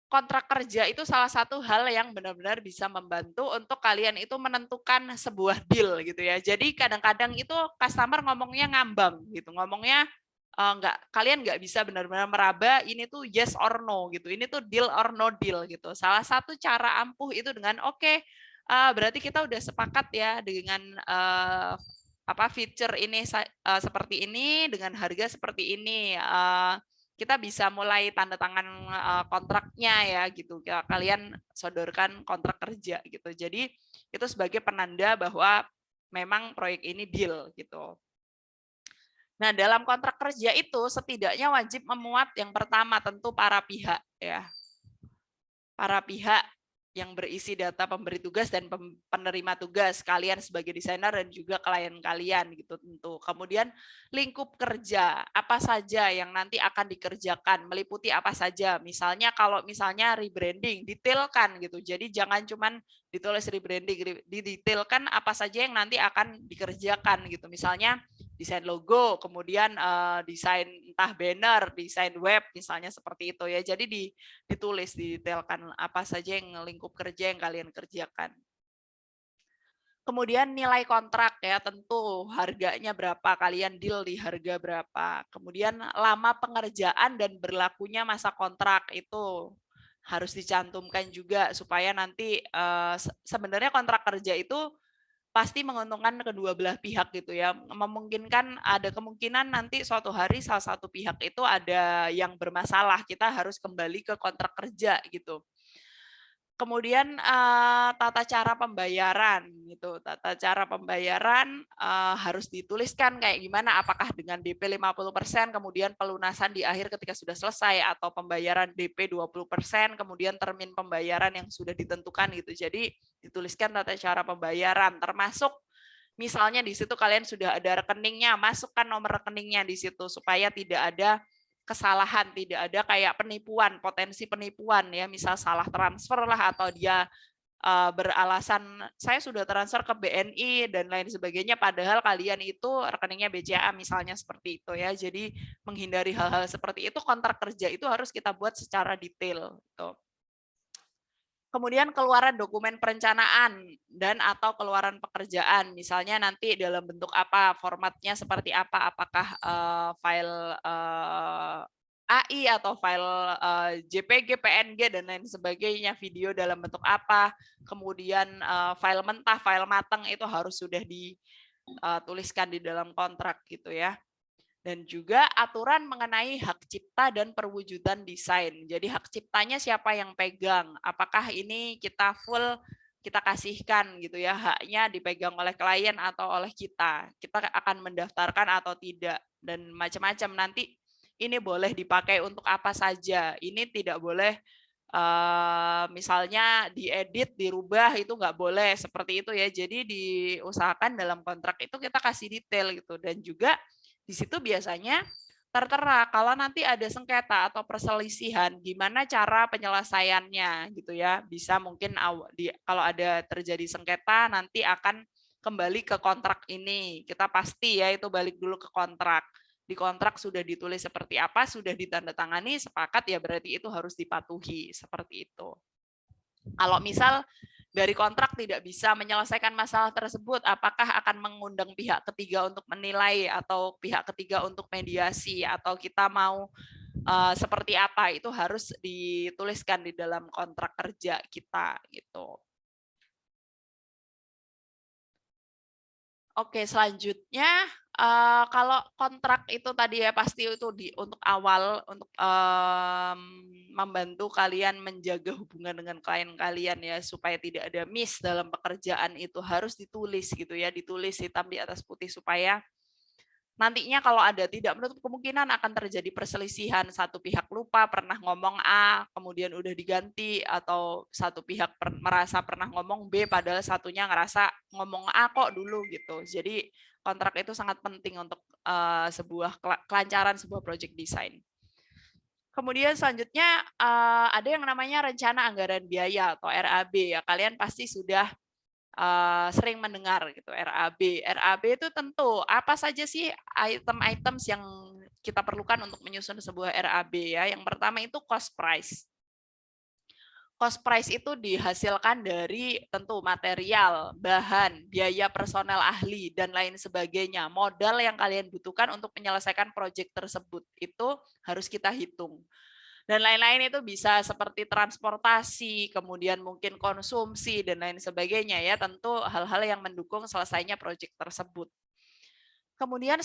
Kontrak kerja itu salah satu hal yang benar-benar bisa membantu untuk kalian itu menentukan sebuah deal gitu ya. Jadi kadang-kadang itu customer ngomongnya ngambang gitu, ngomongnya kalian nggak bisa benar-benar meraba ini tuh yes or no gitu, ini tuh deal or no deal gitu. Salah satu cara ampuh itu dengan oke, berarti kita udah sepakat ya dengan feature ini seperti ini dengan harga seperti ini. Kita bisa mulai tanda tangan kontraknya ya gitu. Kalian sodorkan kontrak kerja gitu. Jadi itu sebagai penanda bahwa memang proyek ini deal gitu. Nah, dalam kontrak kerja itu setidaknya wajib memuat yang pertama tentu para pihak ya. Para pihak yang berisi data pemberi tugas dan penerima tugas, kalian sebagai desainer dan juga klien kalian gitu tentu. Kemudian lingkup kerja, apa saja yang nanti akan dikerjakan, meliputi apa saja. Misalnya kalau misalnya rebranding, detailkan gitu. Jadi jangan cuman ditulis rebranding, didetailkan apa saja yang nanti akan dikerjakan gitu. Misalnya desain logo, kemudian desain entah banner, desain web misalnya seperti itu ya. Jadi ditulis, didetailkan apa saja yang lingkup kerja yang kalian kerjakan. Kemudian nilai kontrak ya, tentu harganya berapa, kalian deal di harga berapa. Kemudian lama pengerjaan dan berlakunya masa kontrak itu harus dicantumkan juga supaya nanti sebenarnya kontrak kerja itu pasti menguntungkan kedua belah pihak gitu ya. Memungkinkan ada kemungkinan nanti suatu hari salah satu pihak itu ada yang bermasalah, kita harus kembali ke kontrak kerja gitu. Kemudian tata cara pembayaran gitu. Tata cara pembayaran harus dituliskan kayak gimana, apakah dengan DP 50% kemudian pelunasan di akhir ketika sudah selesai, atau pembayaran DP 20% kemudian termin pembayaran yang sudah ditentukan gitu. Jadi dituliskan tata cara pembayaran, termasuk misalnya di situ kalian sudah ada rekeningnya, masukkan nomor rekeningnya di situ supaya tidak ada kesalahan, tidak ada kayak penipuan, potensi penipuan ya, misal salah transfer lah atau dia beralasan saya sudah transfer ke BNI dan lain sebagainya, padahal kalian itu rekeningnya BCA misalnya seperti itu ya. Jadi menghindari hal-hal seperti itu, kontrak kerja itu harus kita buat secara detail gitu. Kemudian keluaran dokumen perencanaan dan atau keluaran pekerjaan, misalnya nanti dalam bentuk apa, formatnya seperti apa, apakah file AI atau file JPG, PNG dan lain sebagainya, video dalam bentuk apa, kemudian file mentah, file matang itu harus sudah dituliskan di dalam kontrak gitu ya. Dan juga aturan mengenai hak cipta dan perwujudan desain. Jadi hak ciptanya siapa yang pegang? Apakah ini kita full kita kasihkan gitu ya, haknya dipegang oleh klien atau oleh kita? Kita akan mendaftarkan atau tidak, dan macam-macam. Nanti ini boleh dipakai untuk apa saja. Ini tidak boleh misalnya diedit, dirubah, itu nggak boleh seperti itu ya. Jadi diusahakan dalam kontrak itu kita kasih detail gitu. Dan juga di situ biasanya tertera kalau nanti ada sengketa atau perselisihan, gimana cara penyelesaiannya gitu ya. Bisa mungkin kalau ada terjadi sengketa nanti akan kembali ke kontrak ini. Kita pasti ya itu balik dulu ke kontrak. Di kontrak sudah ditulis seperti apa, sudah ditandatangani, sepakat ya berarti itu harus dipatuhi seperti itu. Kalau misal dari kontrak tidak bisa menyelesaikan masalah tersebut, apakah akan mengundang pihak ketiga untuk menilai atau pihak ketiga untuk mediasi, atau kita mau seperti apa, itu harus dituliskan di dalam kontrak kerja kita gitu. Oke, selanjutnya kalau kontrak itu tadi ya pasti itu untuk awal untuk membantu kalian menjaga hubungan dengan klien kalian ya supaya tidak ada miss dalam pekerjaan, itu harus ditulis gitu ya, ditulis hitam di atas putih supaya nantinya kalau ada tidak menutup kemungkinan akan terjadi perselisihan, satu pihak lupa pernah ngomong A, kemudian udah diganti, atau satu pihak merasa pernah ngomong B, padahal satunya ngerasa ngomong A kok dulu gitu. Jadi kontrak itu sangat penting untuk sebuah kelancaran sebuah project design. Kemudian selanjutnya ada yang namanya rencana anggaran biaya atau RAB ya. Kalian pasti sudah sering mendengar gitu RAB. RAB itu tentu apa saja sih item-item yang kita perlukan untuk menyusun sebuah RAB ya. Yang pertama itu cost price. Cost price itu dihasilkan dari tentu material, bahan, biaya personel ahli, dan lain sebagainya. Modal yang kalian butuhkan untuk menyelesaikan proyek tersebut itu harus kita hitung. Dan lain-lain itu bisa seperti transportasi, kemudian mungkin konsumsi, dan lain sebagainya ya. Tentu hal-hal yang mendukung selesainya proyek tersebut. Kemudian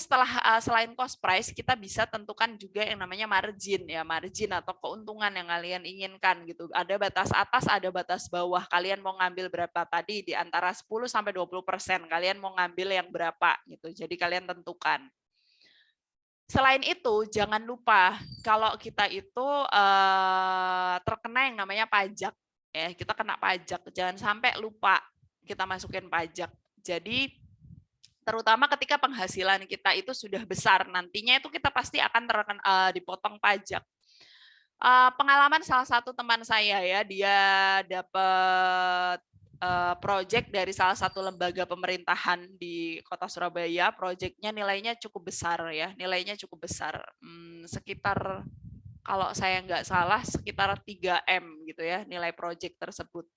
selain cost price, kita bisa tentukan juga yang namanya margin ya, margin atau keuntungan yang kalian inginkan gitu. Ada batas atas, ada batas bawah. Kalian mau ngambil berapa tadi di antara 10 sampai 20%. Kalian mau ngambil yang berapa gitu. Jadi kalian tentukan. Selain itu, jangan lupa kalau kita itu terkena yang namanya pajak ya, kita kena pajak. Jangan sampai lupa kita masukin pajak. Jadi terutama ketika penghasilan kita itu sudah besar, nantinya itu kita pasti akan dipotong pajak. Pengalaman salah satu teman saya ya, dia dapat proyek dari salah satu lembaga pemerintahan di Kota Surabaya. Proyeknya nilainya cukup besar ya, nilainya cukup besar, sekitar kalau saya nggak salah sekitar 3M gitu ya nilai proyek tersebut.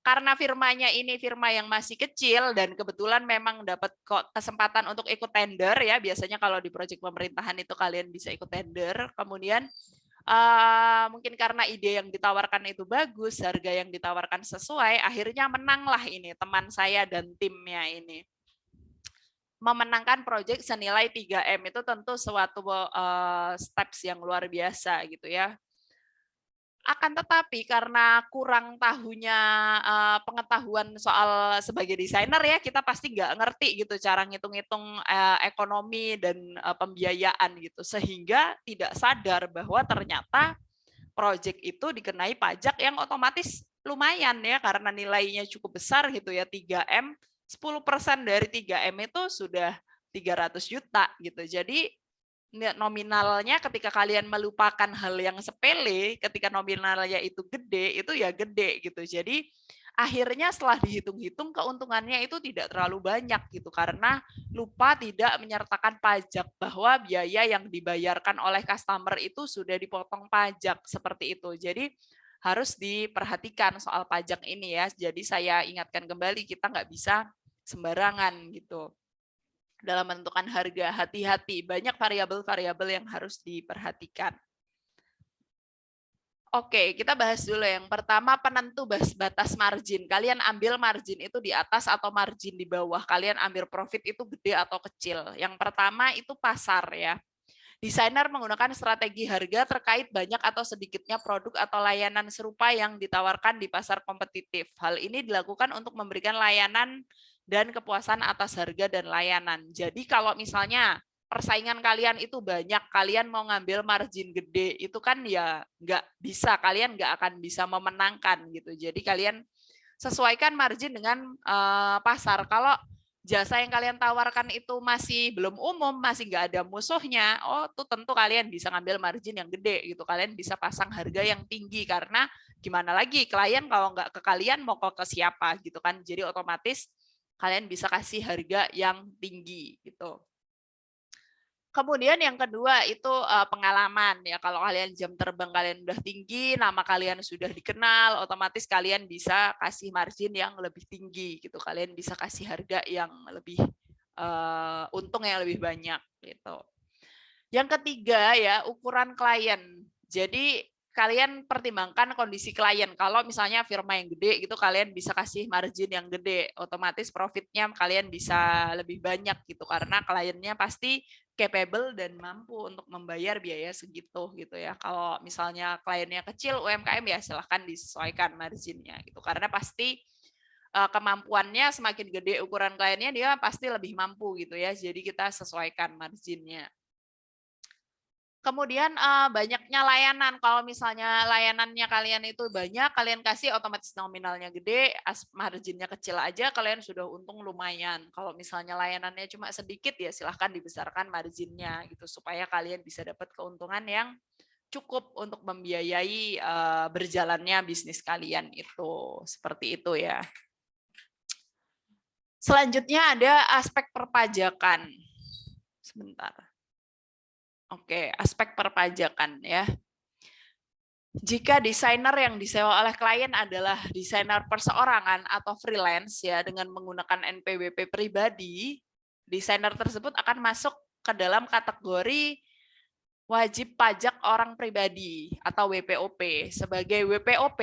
Karena firmanya ini firma yang masih kecil dan kebetulan memang dapat kesempatan untuk ikut tender ya, biasanya kalau di proyek pemerintahan itu kalian bisa ikut tender. Kemudian mungkin karena ide yang ditawarkan itu bagus, harga yang ditawarkan sesuai, akhirnya menanglah ini teman saya dan timnya ini. Memenangkan proyek senilai 3M itu tentu suatu steps yang luar biasa gitu ya. Akan tetapi karena kurang tahunya pengetahuan soal sebagai desainer ya, kita pasti nggak ngerti gitu cara ngitung-ngitung ekonomi dan pembiayaan gitu, sehingga tidak sadar bahwa ternyata proyek itu dikenai pajak yang otomatis lumayan ya, karena nilainya cukup besar gitu ya, 3M, 10% dari 3M itu sudah 300 juta gitu. Jadi nominalnya ketika kalian melupakan hal yang sepele, ketika nominalnya itu gede, itu ya gede gitu. Jadi akhirnya setelah dihitung-hitung keuntungannya itu tidak terlalu banyak gitu, karena lupa tidak menyertakan pajak, bahwa biaya yang dibayarkan oleh customer itu sudah dipotong pajak seperti itu. Jadi harus diperhatikan soal pajak ini ya. Jadi saya ingatkan kembali, kita nggak bisa sembarangan gitu dalam menentukan harga. Hati-hati, banyak variabel-variabel yang harus diperhatikan. Oke, kita bahas dulu yang pertama, penentu batas margin. Kalian ambil margin itu di atas atau margin di bawah. Kalian ambil profit itu gede atau kecil. Yang pertama itu pasar ya. Desainer menggunakan strategi harga terkait banyak atau sedikitnya produk atau layanan serupa yang ditawarkan di pasar kompetitif. Hal ini dilakukan untuk memberikan layanan dan kepuasan atas harga dan layanan. Jadi kalau misalnya persaingan kalian itu banyak, kalian mau ngambil margin gede, itu kan ya nggak bisa, kalian nggak akan bisa memenangkan gitu. Jadi kalian sesuaikan margin dengan pasar. Kalau jasa yang kalian tawarkan itu masih belum umum, masih nggak ada musuhnya, oh tuh tentu kalian bisa ngambil margin yang gede gitu. Kalian bisa pasang harga yang tinggi, karena gimana lagi, klien kalau nggak ke kalian mau ke siapa gitu kan. Jadi otomatis kalian bisa kasih harga yang tinggi gitu. Kemudian yang kedua itu pengalaman ya. Kalau kalian jam terbang kalian udah tinggi, nama kalian sudah dikenal, otomatis kalian bisa kasih margin yang lebih tinggi gitu. Kalian bisa kasih harga yang lebih untung yang lebih banyak gitu. Yang ketiga ya, ukuran klien. Jadi kalian pertimbangkan kondisi klien. Kalau misalnya firma yang gede gitu, kalian bisa kasih margin yang gede. Otomatis profitnya kalian bisa lebih banyak gitu, karena kliennya pasti capable dan mampu untuk membayar biaya segitu gitu ya. Kalau misalnya kliennya kecil UMKM ya silahkan disesuaikan marginnya gitu, karena pasti kemampuannya semakin gede ukuran kliennya dia pasti lebih mampu gitu ya. Jadi kita sesuaikan marginnya. Kemudian banyaknya layanan. Kalau misalnya layanannya kalian itu banyak, kalian kasih otomatis nominalnya gede, marginnya kecil aja, kalian sudah untung lumayan. Kalau misalnya layanannya cuma sedikit, ya silahkan dibesarkan marginnya gitu, supaya kalian bisa dapat keuntungan yang cukup untuk membiayai berjalannya bisnis kalian itu. Seperti itu ya. Selanjutnya ada aspek perpajakan. Sebentar. Oke, aspek perpajakan ya. Jika desainer yang disewa oleh klien adalah desainer perseorangan atau freelance ya dengan menggunakan NPWP pribadi, desainer tersebut akan masuk ke dalam kategori wajib pajak orang pribadi atau WPOP. Sebagai WPOP,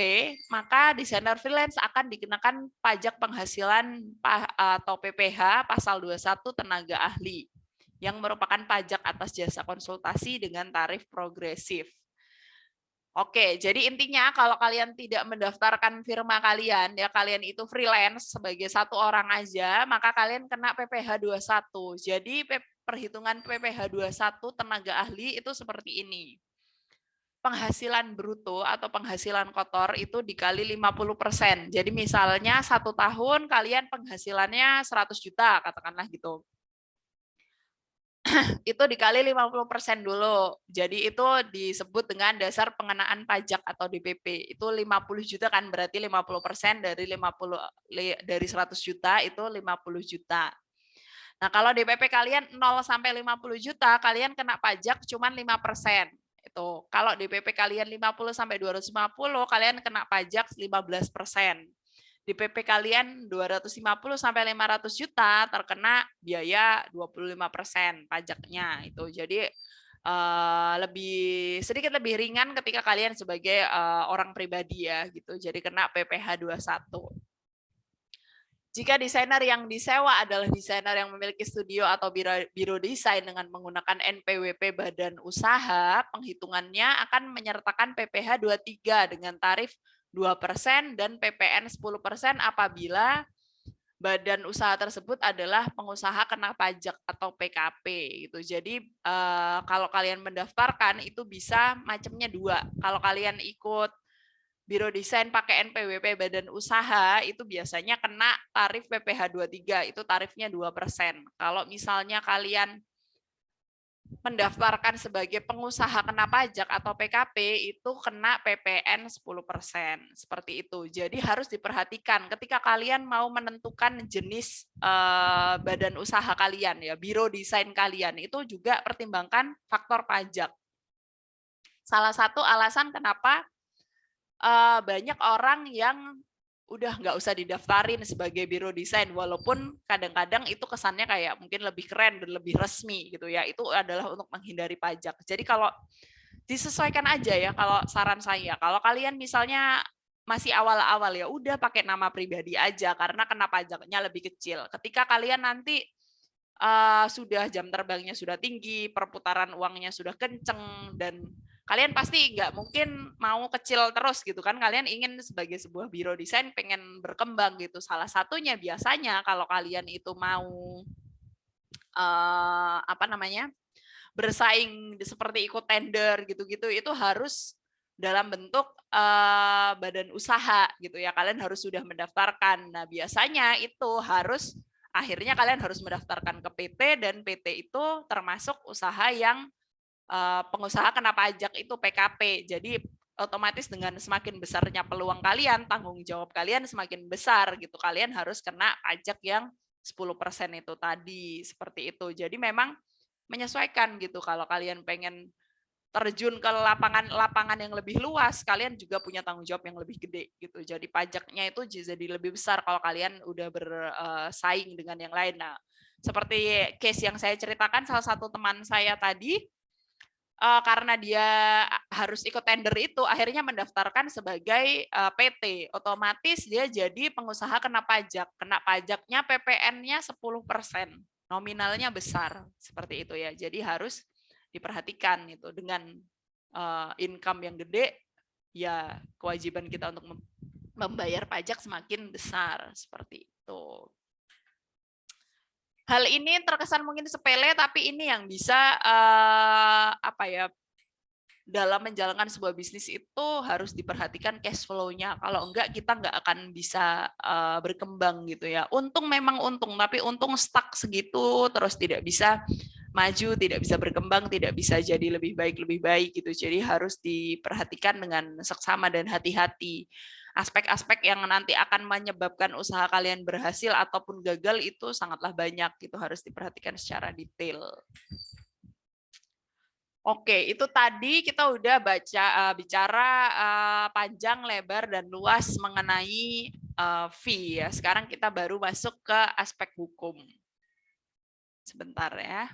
maka desainer freelance akan dikenakan pajak penghasilan atau PPh pasal 21 tenaga ahli yang merupakan pajak atas jasa konsultasi dengan tarif progresif. Oke, jadi intinya kalau kalian tidak mendaftarkan firma kalian, ya kalian itu freelance sebagai satu orang aja, maka kalian kena PPh 21. Jadi perhitungan PPh 21 tenaga ahli itu seperti ini. Penghasilan bruto atau penghasilan kotor itu dikali 50%. Jadi misalnya 1 tahun kalian penghasilannya 100 juta, katakanlah gitu. Itu dikali 50% dulu. Jadi itu disebut dengan dasar pengenaan pajak atau DPP. Itu 50 juta kan, berarti 50% dari 100 juta itu 50 juta. Nah, kalau DPP kalian 0 sampai 50 juta, kalian kena pajak cuma 5%. Itu. Kalau DPP kalian 50 sampai 250, kalian kena pajak 15%. DPP kalian 250 sampai 500 juta terkena biaya 25% pajaknya itu. Jadi sedikit lebih ringan ketika kalian sebagai orang pribadi ya gitu. Jadi kena PPh 21. Jika desainer yang disewa adalah desainer yang memiliki studio atau biro desain dengan menggunakan NPWP badan usaha, penghitungannya akan menyertakan PPh 23 dengan tarif 2% dan PPN 10% apabila badan usaha tersebut adalah pengusaha kena pajak atau PKP gitu. Jadi kalau kalian mendaftarkan itu bisa macamnya dua. Kalau kalian ikut biro desain pakai NPWP badan usaha itu biasanya kena tarif PPh 23, itu tarifnya 2%. Kalau misalnya kalian mendaftarkan sebagai pengusaha kena pajak atau PKP itu kena PPN 10%. Seperti itu. Jadi harus diperhatikan ketika kalian mau menentukan jenis badan usaha kalian ya, biro desain kalian itu juga pertimbangkan faktor pajak. Salah satu alasan kenapa banyak orang yang udah nggak usah didaftarin sebagai biro desain, walaupun kadang-kadang itu kesannya kayak mungkin lebih keren dan lebih resmi gitu ya, itu adalah untuk menghindari pajak. Jadi kalau disesuaikan aja ya, kalau saran saya, kalau kalian misalnya masih awal-awal ya udah pakai nama pribadi aja karena kena pajaknya lebih kecil. Ketika kalian nanti sudah jam terbangnya sudah tinggi, perputaran uangnya sudah kenceng, dan kalian pasti nggak mungkin mau kecil terus gitu kan, kalian ingin sebagai sebuah biro desain pengen berkembang gitu. Salah satunya biasanya kalau kalian itu mau bersaing seperti ikut tender gitu-gitu, itu harus dalam bentuk badan usaha gitu ya, kalian harus sudah mendaftarkan. Nah biasanya itu harus akhirnya kalian harus mendaftarkan ke PT, dan PT itu termasuk usaha yang pengusaha kena pajak itu PKP. Jadi otomatis dengan semakin besarnya peluang kalian, tanggung jawab kalian semakin besar gitu. Kalian harus kena pajak yang 10% itu tadi, seperti itu. Jadi memang menyesuaikan gitu. Kalau kalian pengen terjun ke lapangan yang lebih luas, kalian juga punya tanggung jawab yang lebih gede gitu. Jadi pajaknya itu jadi lebih besar kalau kalian udah bersaing dengan yang lain. Nah, seperti case yang saya ceritakan, salah satu teman saya tadi, karena dia harus ikut tender itu, akhirnya mendaftarkan sebagai PT. Otomatis dia jadi pengusaha kena pajak. Kena pajaknya PPN-nya 10%. Nominalnya besar, seperti itu ya. Jadi harus diperhatikan itu dengan income yang gede, ya kewajiban kita untuk membayar pajak semakin besar, seperti itu. Hal ini terkesan mungkin sepele, tapi ini yang bisa dalam menjalankan sebuah bisnis itu harus diperhatikan cash flow-nya. Kalau enggak, kita enggak akan bisa berkembang gitu ya. Untung memang untung, tapi untung stuck segitu, terus tidak bisa maju, tidak bisa berkembang, tidak bisa jadi lebih baik gitu. Jadi harus diperhatikan dengan seksama dan hati-hati. Aspek-aspek yang nanti akan menyebabkan usaha kalian berhasil ataupun gagal itu sangatlah banyak, itu harus diperhatikan secara detail. Oke, itu tadi kita udah bicara panjang, lebar, dan luas mengenai fee ya. Sekarang kita baru masuk ke aspek hukum. Sebentar ya.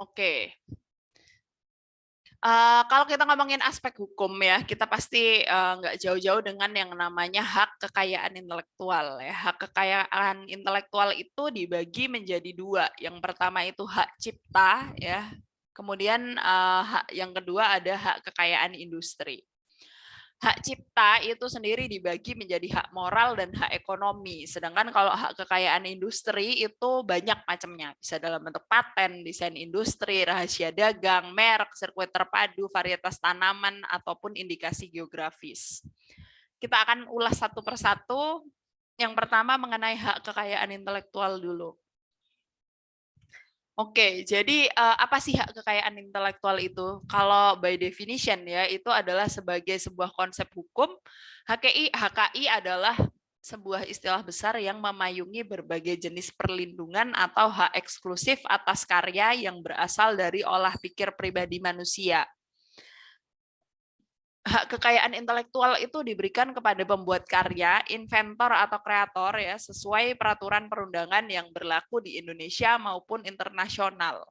Oke. Kalau kita ngomongin aspek hukum ya, kita pasti nggak jauh-jauh dengan yang namanya hak kekayaan intelektual. Ya. Hak kekayaan intelektual itu dibagi menjadi dua. Yang pertama itu hak cipta, ya. Kemudian hak yang kedua ada hak kekayaan industri. Hak cipta itu sendiri dibagi menjadi hak moral dan hak ekonomi. Sedangkan kalau hak kekayaan industri itu banyak macamnya. Bisa dalam bentuk paten, desain industri, rahasia dagang, merek, sirkuit terpadu, varietas tanaman, ataupun indikasi geografis. Kita akan ulas satu persatu. Yang pertama mengenai hak kekayaan intelektual dulu. Oke, jadi apa sih hak kekayaan intelektual itu? Kalau by definition ya, itu adalah sebagai sebuah konsep hukum. HKI adalah sebuah istilah besar yang memayungi berbagai jenis perlindungan atau hak eksklusif atas karya yang berasal dari olah pikir pribadi manusia. Hak kekayaan intelektual itu diberikan kepada pembuat karya, inventor atau kreator ya, sesuai peraturan perundangan yang berlaku di Indonesia maupun internasional.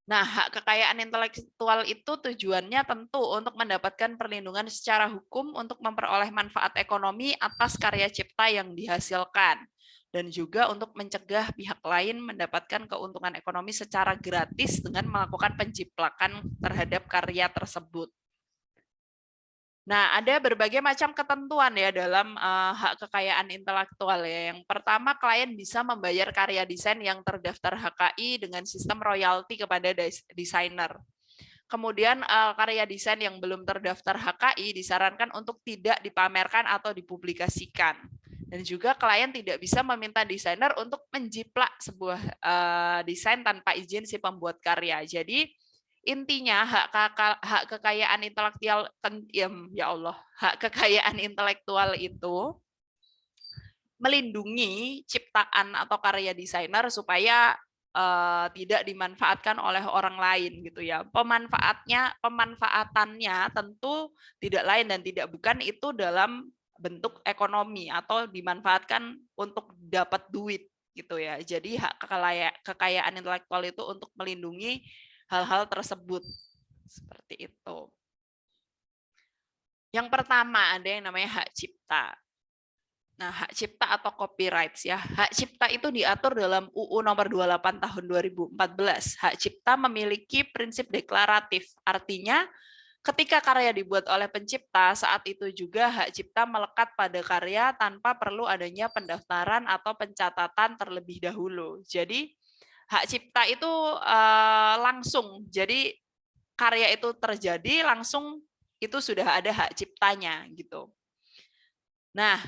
Nah, hak kekayaan intelektual itu tujuannya tentu untuk mendapatkan perlindungan secara hukum untuk memperoleh manfaat ekonomi atas karya cipta yang dihasilkan dan juga untuk mencegah pihak lain mendapatkan keuntungan ekonomi secara gratis dengan melakukan penjiplakan terhadap karya tersebut. Nah, ada berbagai macam ketentuan ya dalam hak kekayaan intelektual ya. Yang pertama, klien bisa membayar karya desain yang terdaftar HKI dengan sistem royalti kepada desainer. Kemudian karya desain yang belum terdaftar HKI disarankan untuk tidak dipamerkan atau dipublikasikan. Dan juga klien tidak bisa meminta desainer untuk menjiplak sebuah desain tanpa izin si pembuat karya. Jadi intinya hak kekayaan intelektual hak kekayaan intelektual itu melindungi ciptaan atau karya desainer supaya tidak dimanfaatkan oleh orang lain gitu ya. Pemanfaatannya tentu tidak lain dan tidak bukan itu dalam bentuk ekonomi atau dimanfaatkan untuk dapat duit gitu ya. Jadi hak kekayaan intelektual itu untuk melindungi hal-hal tersebut seperti itu. Yang pertama ada yang namanya hak cipta. Nah, hak cipta atau copyright ya. Hak cipta itu diatur dalam UU nomor 28 tahun 2014. Hak cipta memiliki prinsip deklaratif. Artinya ketika karya dibuat oleh pencipta, saat itu juga hak cipta melekat pada karya tanpa perlu adanya pendaftaran atau pencatatan terlebih dahulu. Jadi hak cipta itu langsung. Jadi karya itu terjadi langsung itu sudah ada hak ciptanya gitu. Nah,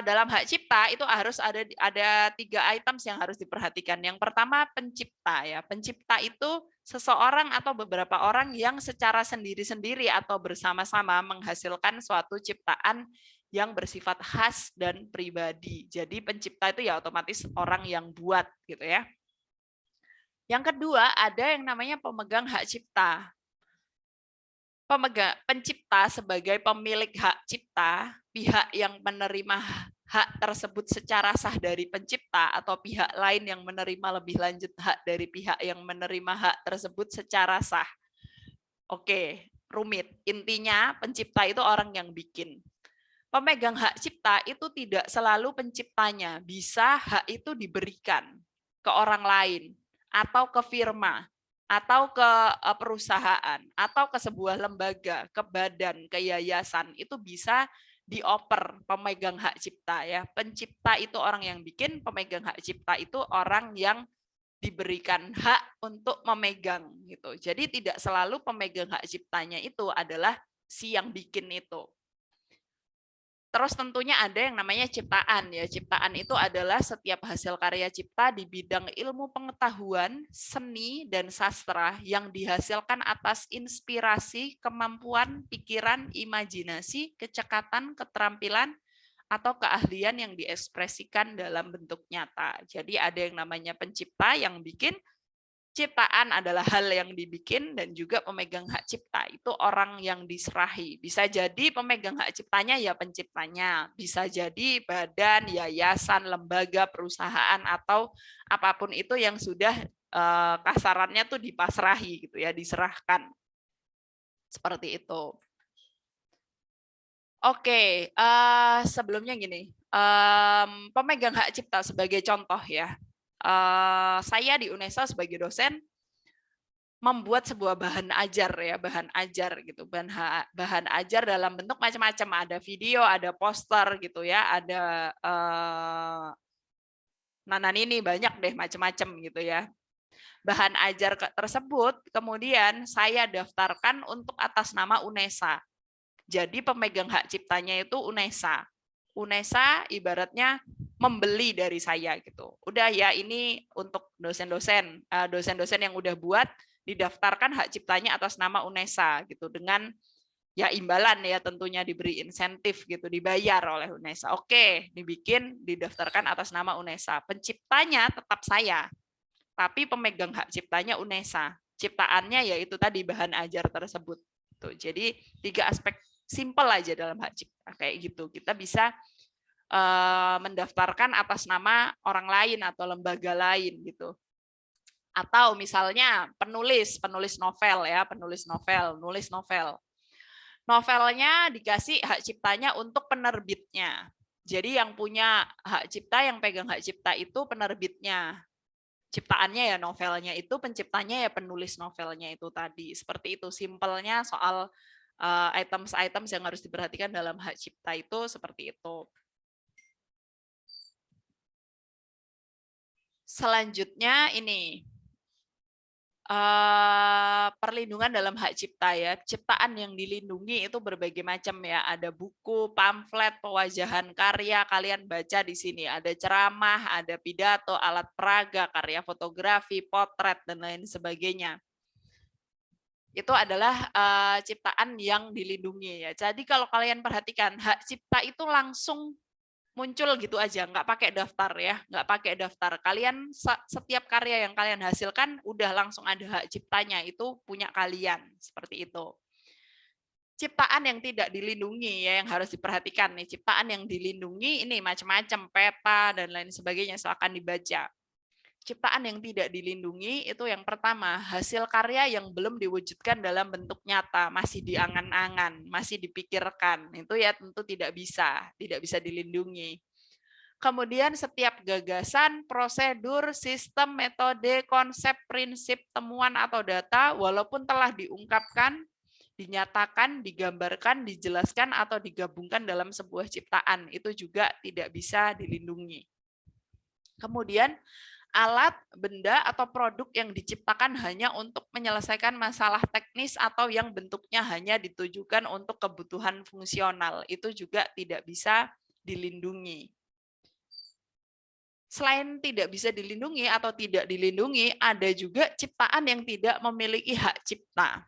dalam hak cipta itu harus ada 3 items yang harus diperhatikan. Yang pertama pencipta ya. Pencipta itu seseorang atau beberapa orang yang secara sendiri-sendiri atau bersama-sama menghasilkan suatu ciptaan yang bersifat khas dan pribadi. Jadi pencipta itu ya otomatis orang yang buat gitu ya. Yang kedua ada yang namanya pemegang hak cipta. Pencipta sebagai pemilik hak cipta, pihak yang menerima hak tersebut secara sah dari pencipta atau pihak lain yang menerima lebih lanjut hak dari pihak yang menerima hak tersebut secara sah. Oke, rumit. Intinya pencipta itu orang yang bikin. Pemegang hak cipta itu tidak selalu penciptanya, bisa hak itu diberikan ke orang lain atau ke firma atau ke perusahaan atau ke sebuah lembaga, ke badan, ke yayasan, itu bisa dioper pemegang hak cipta ya. Pencipta itu orang yang bikin, pemegang hak cipta itu orang yang diberikan hak untuk memegang gitu. Jadi tidak selalu pemegang hak ciptanya itu adalah si yang bikin itu. Terus tentunya ada yang namanya ciptaan ya. Ciptaan itu adalah setiap hasil karya cipta di bidang ilmu pengetahuan, seni, dan sastra yang dihasilkan atas inspirasi, kemampuan, pikiran, imajinasi, kecekatan, keterampilan, atau keahlian yang diekspresikan dalam bentuk nyata. Jadi ada yang namanya pencipta yang bikin, ciptaan adalah hal yang dibikin, dan juga pemegang hak cipta itu orang yang diserahi. Bisa jadi pemegang hak ciptanya ya penciptanya, bisa jadi badan, yayasan, lembaga, perusahaan, atau apapun itu yang sudah kasarannya tuh dipasrahi gitu ya, diserahkan. Seperti itu. Oke, sebelumnya gini, pemegang hak cipta sebagai contoh ya. Saya di UNESA sebagai dosen membuat sebuah bahan ajar ya, bahan ajar gitu, bahan ajar dalam bentuk macam-macam, ada video, ada poster gitu ya, ada ini banyak deh macam-macam gitu ya. Bahan ajar tersebut kemudian saya daftarkan untuk atas nama UNESA. Jadi pemegang hak ciptanya itu UNESA. UNESA ibaratnya membeli dari saya gitu. Udah ya, ini untuk dosen-dosen yang udah buat, didaftarkan hak ciptanya atas nama UNESA gitu, dengan ya imbalan ya, tentunya diberi insentif gitu, dibayar oleh UNESA. Oke, dibikin, didaftarkan atas nama UNESA. Penciptanya tetap saya, tapi pemegang hak ciptanya UNESA. Ciptaannya yaitu tadi bahan ajar tersebut. Tuh, jadi 3 aspek simpel aja dalam hak cipta kayak gitu. Kita bisa mendaftarkan atas nama orang lain atau lembaga lain gitu. Atau misalnya penulis novel ya, nulis novel. Novelnya dikasih hak ciptanya untuk penerbitnya. Jadi yang punya hak cipta, yang pegang hak cipta itu penerbitnya. Ciptaannya ya novelnya itu, penciptanya ya penulis novelnya itu tadi. Seperti itu simpelnya soal items-items yang harus diperhatikan dalam hak cipta itu seperti itu. Selanjutnya ini perlindungan dalam hak cipta ya. Ciptaan yang dilindungi itu berbagai macam ya. Ada buku, pamflet, pewajahan karya, kalian baca di sini. Ada ceramah, ada pidato, alat peraga, karya fotografi, potret, dan lain sebagainya. Itu adalah ciptaan yang dilindungi ya. Jadi kalau kalian perhatikan, hak cipta itu langsung muncul gitu aja, nggak pakai daftar ya, nggak pakai daftar. Kalian setiap karya yang kalian hasilkan udah langsung ada hak ciptanya, itu punya kalian, seperti itu. Ciptaan yang tidak dilindungi ya, yang harus diperhatikan nih. Ciptaan yang dilindungi ini macam-macam, peta dan lain sebagainya, silakan dibaca. Ciptaan yang tidak dilindungi itu yang pertama, hasil karya yang belum diwujudkan dalam bentuk nyata, masih diangan-angan, masih dipikirkan. Itu ya tentu tidak bisa dilindungi. Kemudian setiap gagasan, prosedur, sistem, metode, konsep, prinsip, temuan atau data, walaupun telah diungkapkan, dinyatakan, digambarkan, dijelaskan, atau digabungkan dalam sebuah ciptaan, itu juga tidak bisa dilindungi. Kemudian alat, benda, atau produk yang diciptakan hanya untuk menyelesaikan masalah teknis atau yang bentuknya hanya ditujukan untuk kebutuhan fungsional, itu juga tidak bisa dilindungi. Selain tidak bisa dilindungi atau tidak dilindungi, ada juga ciptaan yang tidak memiliki hak cipta.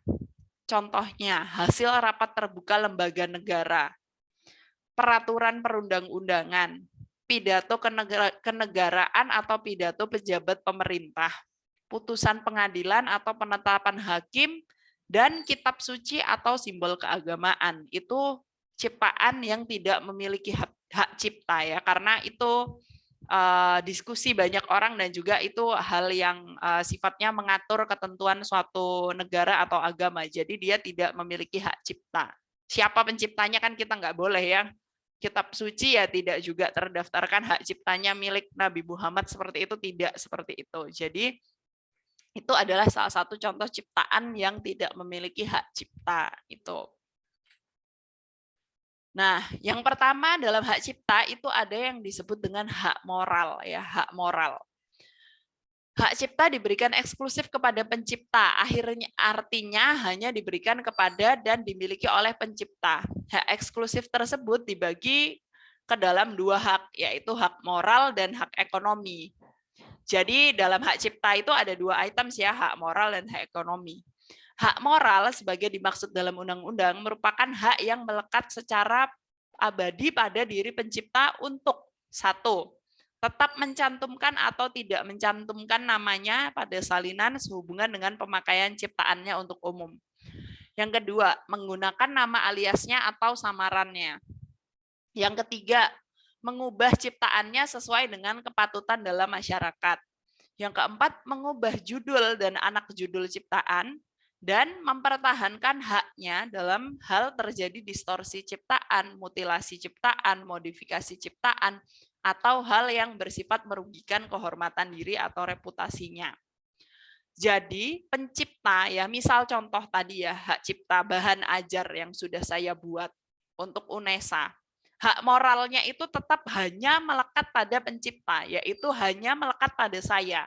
Contohnya, hasil rapat terbuka lembaga negara, peraturan perundang-undangan, pidato kenegaraan atau pidato pejabat pemerintah, putusan pengadilan atau penetapan hakim, dan kitab suci atau simbol keagamaan. Itu ciptaan yang tidak memiliki hak cipta ya, karena itu diskusi banyak orang dan juga itu hal yang sifatnya mengatur ketentuan suatu negara atau agama. Jadi dia tidak memiliki hak cipta. Siapa penciptanya kan kita nggak boleh ya. Kitab suci ya tidak juga terdaftarkan hak ciptanya milik Nabi Muhammad seperti itu, tidak seperti itu. Jadi itu adalah salah satu contoh ciptaan yang tidak memiliki hak cipta itu. Nah, yang pertama dalam hak cipta itu ada yang disebut dengan hak moral ya, hak moral. Hak cipta diberikan eksklusif kepada pencipta, akhirnya artinya hanya diberikan kepada dan dimiliki oleh pencipta. Hak eksklusif tersebut dibagi ke dalam dua hak, yaitu hak moral dan hak ekonomi. Jadi dalam hak cipta itu ada dua item ya, hak moral dan hak ekonomi. Hak moral sebagai dimaksud dalam undang-undang merupakan hak yang melekat secara abadi pada diri pencipta untuk satu, tetap mencantumkan atau tidak mencantumkan namanya pada salinan sehubungan dengan pemakaian ciptaannya untuk umum. Yang kedua, menggunakan nama aliasnya atau samarannya. Yang ketiga, mengubah ciptaannya sesuai dengan kepatutan dalam masyarakat. Yang keempat, mengubah judul dan anak judul ciptaan dan mempertahankan haknya dalam hal terjadi distorsi ciptaan, mutilasi ciptaan, modifikasi ciptaan, atau hal yang bersifat merugikan kehormatan diri atau reputasinya. Jadi pencipta ya, misal contoh tadi ya, hak cipta bahan ajar yang sudah saya buat untuk UNESA. Hak moralnya itu tetap hanya melekat pada pencipta, yaitu hanya melekat pada saya.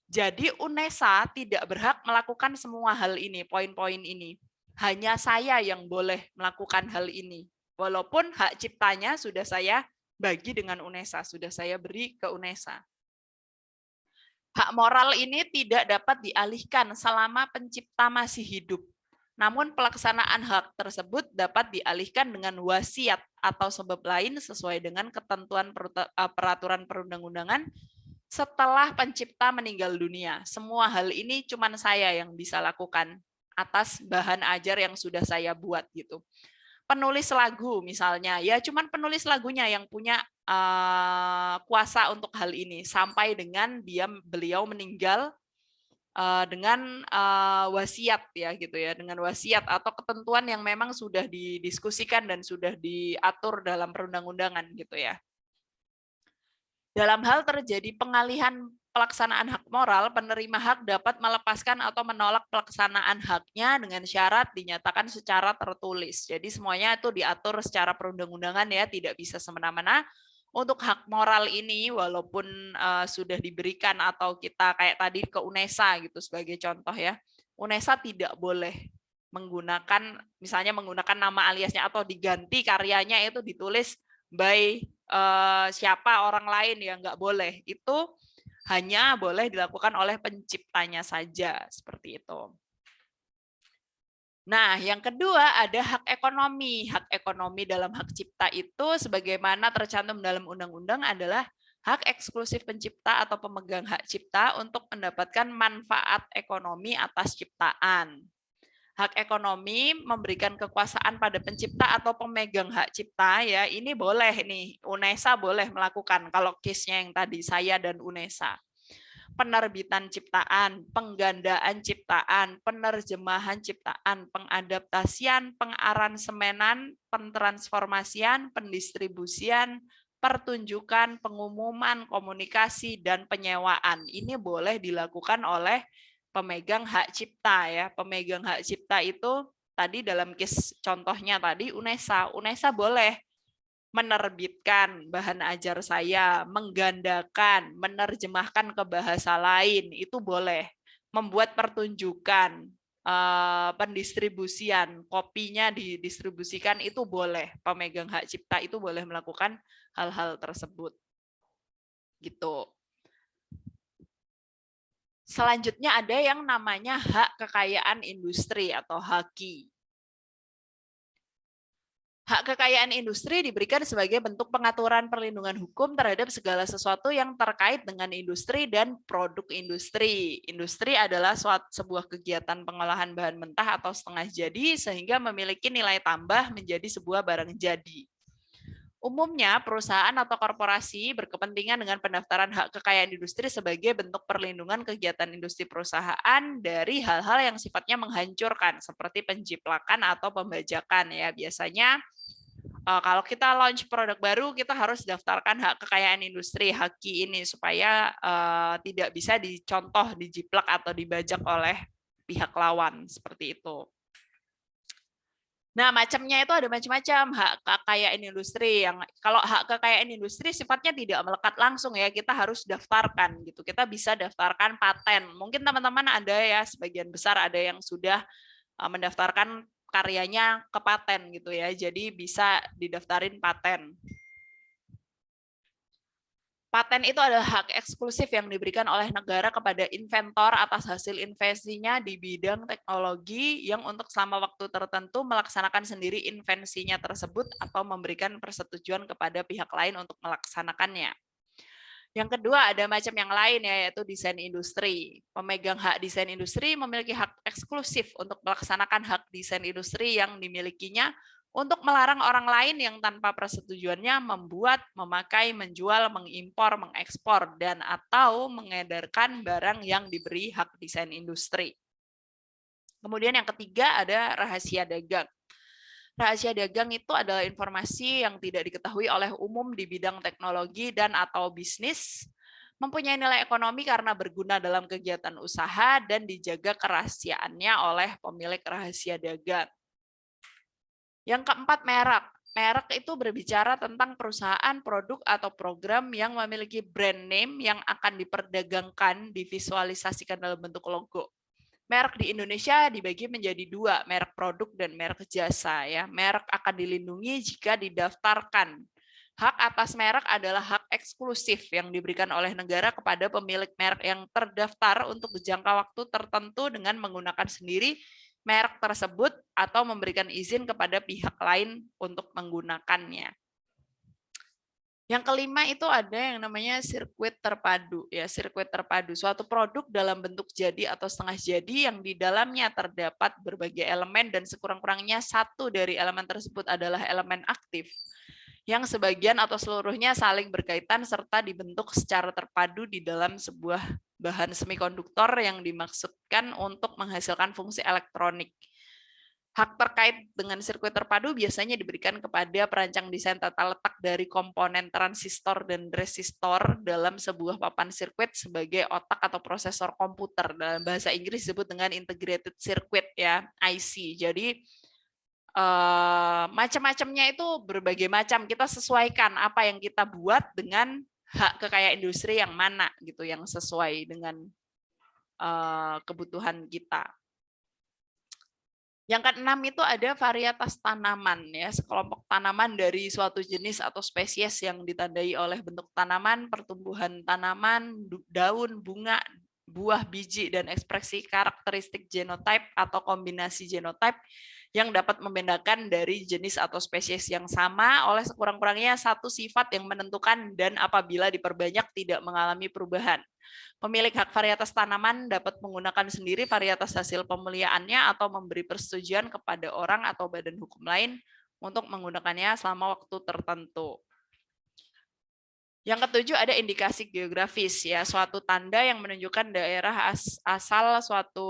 Jadi UNESA tidak berhak melakukan semua hal ini, poin-poin ini. Hanya saya yang boleh melakukan hal ini. Walaupun hak ciptanya sudah saya bagi dengan UNESA, sudah saya beri ke UNESA. Hak moral ini tidak dapat dialihkan selama pencipta masih hidup. Namun pelaksanaan hak tersebut dapat dialihkan dengan wasiat atau sebab lain sesuai dengan ketentuan peraturan perundang-undangan setelah pencipta meninggal dunia. Semua hal ini cuma saya yang bisa lakukan atas bahan ajar yang sudah saya buat gitu. Penulis lagu misalnya, ya cuman penulis lagunya yang punya kuasa untuk hal ini sampai dengan beliau meninggal dengan wasiat ya gitu ya, dengan wasiat atau ketentuan yang memang sudah didiskusikan dan sudah diatur dalam perundang-undangan gitu ya. Dalam hal terjadi pengalihan pelaksanaan hak moral, penerima hak dapat melepaskan atau menolak pelaksanaan haknya dengan syarat dinyatakan secara tertulis. Jadi semuanya itu diatur secara perundang-undangan ya, tidak bisa semena-mena. Untuk hak moral ini walaupun sudah diberikan atau kita kayak tadi ke UNESA gitu sebagai contoh ya, UNESA tidak boleh menggunakan misalnya menggunakan nama aliasnya atau diganti karyanya itu ditulis by siapa orang lain ya, nggak boleh. Itu hanya boleh dilakukan oleh penciptanya saja seperti itu. Nah, yang kedua ada hak ekonomi. Hak ekonomi dalam hak cipta itu sebagaimana tercantum dalam undang-undang adalah hak eksklusif pencipta atau pemegang hak cipta untuk mendapatkan manfaat ekonomi atas ciptaan. Hak ekonomi memberikan kekuasaan pada pencipta atau pemegang hak cipta ya, ini boleh nih, UNESA boleh melakukan kalau case-nya yang tadi saya dan UNESA. Penerbitan ciptaan, penggandaan ciptaan, penerjemahan ciptaan, pengadaptasian, pengaransemenan, pentransformasian, pendistribusian, pertunjukan, pengumuman, komunikasi, dan penyewaan. Ini boleh dilakukan oleh pemegang hak cipta ya. Pemegang hak cipta itu tadi dalam case contohnya tadi UNESA. UNESA boleh menerbitkan bahan ajar saya, menggandakan, menerjemahkan ke bahasa lain, itu boleh. Membuat pertunjukan, pendistribusian, kopinya didistribusikan itu boleh, pemegang hak cipta itu boleh melakukan hal-hal tersebut. Gitu. Selanjutnya ada yang namanya hak kekayaan industri atau HAKI. Hak kekayaan industri diberikan sebagai bentuk pengaturan perlindungan hukum terhadap segala sesuatu yang terkait dengan industri dan produk industri. Industri adalah sebuah kegiatan pengolahan bahan mentah atau setengah jadi sehingga memiliki nilai tambah menjadi sebuah barang jadi. Umumnya, perusahaan atau korporasi berkepentingan dengan pendaftaran hak kekayaan industri sebagai bentuk perlindungan kegiatan industri perusahaan dari hal-hal yang sifatnya menghancurkan, seperti penjiplakan atau pembajakan. Ya, biasanya kalau kita launch produk baru, kita harus daftarkan hak kekayaan industri HAKI ini supaya tidak bisa dicontoh, dijiplak atau dibajak oleh pihak lawan seperti itu. Nah, macamnya itu ada macam-macam hak kekayaan industri. Yang kalau hak kekayaan industri sifatnya tidak melekat langsung ya, kita harus daftarkan gitu. Kita bisa daftarkan paten. Mungkin teman-teman ada ya, sebagian besar ada yang sudah mendaftarkan karyanya ke paten gitu ya. Jadi bisa didaftarin paten. Paten itu adalah hak eksklusif yang diberikan oleh negara kepada inventor atas hasil invensinya di bidang teknologi yang untuk selama waktu tertentu melaksanakan sendiri invensinya tersebut atau memberikan persetujuan kepada pihak lain untuk melaksanakannya. Yang kedua ada macam yang lain ya, yaitu desain industri. Pemegang hak desain industri memiliki hak eksklusif untuk melaksanakan hak desain industri yang dimilikinya untuk melarang orang lain yang tanpa persetujuannya membuat, memakai, menjual, mengimpor, mengekspor, dan atau mengedarkan barang yang diberi hak desain industri. Kemudian yang ketiga ada rahasia dagang. Rahasia dagang itu adalah informasi yang tidak diketahui oleh umum di bidang teknologi dan atau bisnis, mempunyai nilai ekonomi karena berguna dalam kegiatan usaha dan dijaga kerahasiaannya oleh pemilik rahasia dagang. Yang keempat, merek. Merek itu berbicara tentang perusahaan, produk, atau program yang memiliki brand name yang akan diperdagangkan, divisualisasikan dalam bentuk logo. Merek di Indonesia dibagi menjadi dua, merek produk dan merek jasa. Ya, merek akan dilindungi jika didaftarkan. Hak atas merek adalah hak eksklusif yang diberikan oleh negara kepada pemilik merek yang terdaftar untuk jangka waktu tertentu dengan menggunakan sendiri merek tersebut atau memberikan izin kepada pihak lain untuk menggunakannya. Yang kelima itu ada yang namanya sirkuit terpadu. Ya, sirkuit terpadu, suatu produk dalam bentuk jadi atau setengah jadi yang di dalamnya terdapat berbagai elemen dan sekurang-kurangnya satu dari elemen tersebut adalah elemen aktif yang sebagian atau seluruhnya saling berkaitan serta dibentuk secara terpadu di dalam sebuah bahan semikonduktor yang dimaksudkan untuk menghasilkan fungsi elektronik. Hak terkait dengan sirkuit terpadu biasanya diberikan kepada perancang desain tata letak dari komponen transistor dan resistor dalam sebuah papan sirkuit sebagai otak atau prosesor komputer. Dalam bahasa Inggris disebut dengan integrated circuit ya, IC. Jadi macam-macamnya itu berbagai macam. Kita sesuaikan apa yang kita buat dengan hak kekayaan industri yang mana gitu, yang sesuai dengan kebutuhan kita. Yang keenam itu ada varietas tanaman ya, sekelompok tanaman dari suatu jenis atau spesies yang ditandai oleh bentuk tanaman, pertumbuhan tanaman, daun, bunga, buah, biji, dan ekspresi karakteristik genotype atau kombinasi genotype yang dapat membedakan dari jenis atau spesies yang sama oleh sekurang-kurangnya satu sifat yang menentukan dan apabila diperbanyak tidak mengalami perubahan. Pemilik hak varietas tanaman dapat menggunakan sendiri varietas hasil pemuliaannya atau memberi persetujuan kepada orang atau badan hukum lain untuk menggunakannya selama waktu tertentu. Yang ketujuh ada indikasi geografis ya, suatu tanda yang menunjukkan daerah asal suatu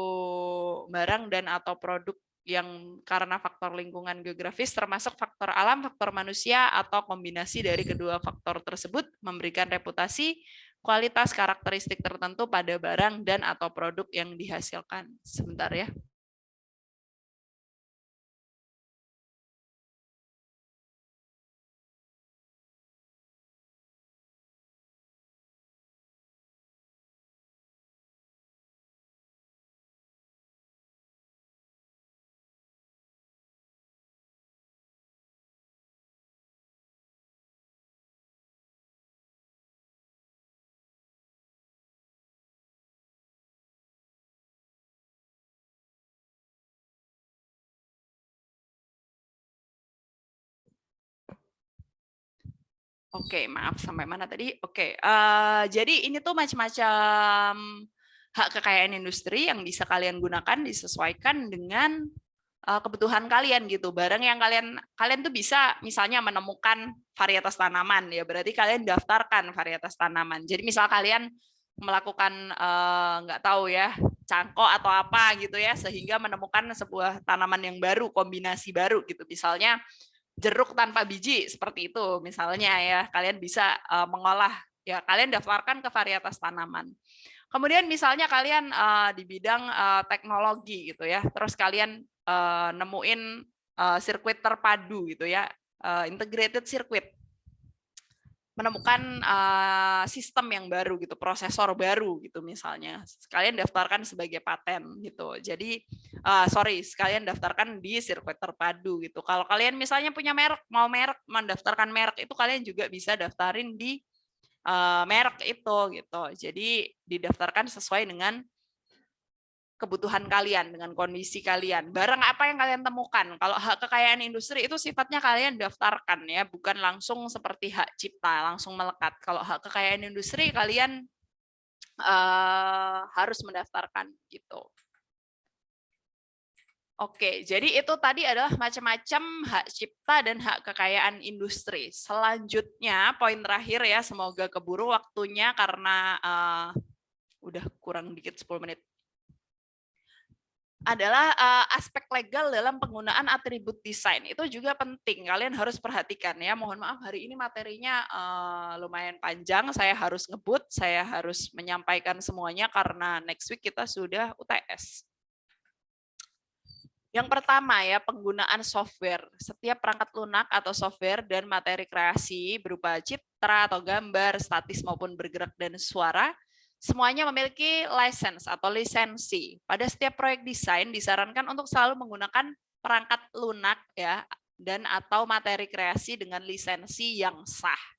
barang dan atau produk yang karena faktor lingkungan geografis termasuk faktor alam, faktor manusia atau kombinasi dari kedua faktor tersebut memberikan reputasi, kualitas, karakteristik tertentu pada barang dan atau produk yang dihasilkan. Sebentar ya. Oke, maaf sampai mana tadi? Oke, jadi ini tuh macam-macam hak kekayaan industri yang bisa kalian gunakan disesuaikan dengan kebutuhan kalian gitu. Barang yang kalian tuh bisa misalnya menemukan varietas tanaman ya, berarti kalian daftarkan varietas tanaman. Jadi misal kalian melakukan nggak tahu ya cangkok atau apa gitu ya, sehingga menemukan sebuah tanaman yang baru, kombinasi baru gitu. Misalnya jeruk tanpa biji seperti itu misalnya ya, kalian bisa mengolah ya, kalian daftarkan ke varietas tanaman. Kemudian misalnya kalian di bidang teknologi gitu ya, terus kalian nemuin sirkuit terpadu gitu ya, integrated circuit, menemukan sistem yang baru gitu, prosesor baru gitu misalnya, kalian daftarkan sebagai paten gitu. Jadi sekalian daftarkan di sirkuit terpadu gitu. Kalau kalian misalnya punya merek, mau mendaftarkan merek itu, kalian juga bisa daftarin di merek itu gitu. Jadi didaftarkan sesuai dengan kebutuhan kalian, dengan kondisi kalian. Barang apa yang kalian temukan. Kalau hak kekayaan industri itu sifatnya kalian daftarkan ya, bukan langsung seperti hak cipta, langsung melekat. Kalau hak kekayaan industri kalian harus mendaftarkan gitu. Oke, jadi itu tadi adalah macam-macam hak cipta dan hak kekayaan industri. Selanjutnya, poin terakhir ya, semoga keburu waktunya karena udah kurang dikit 10 menit. Adalah aspek legal dalam penggunaan atribut desain. Itu juga penting, kalian harus perhatikan ya. Mohon maaf hari ini materinya lumayan panjang, saya harus ngebut, saya harus menyampaikan semuanya karena next week kita sudah UTS. Yang pertama ya, penggunaan software. Setiap perangkat lunak atau software dan materi kreasi berupa citra atau gambar, statis maupun bergerak dan suara, semuanya memiliki license atau lisensi. Pada setiap proyek desain disarankan untuk selalu menggunakan perangkat lunak ya, dan atau materi kreasi dengan lisensi yang sah.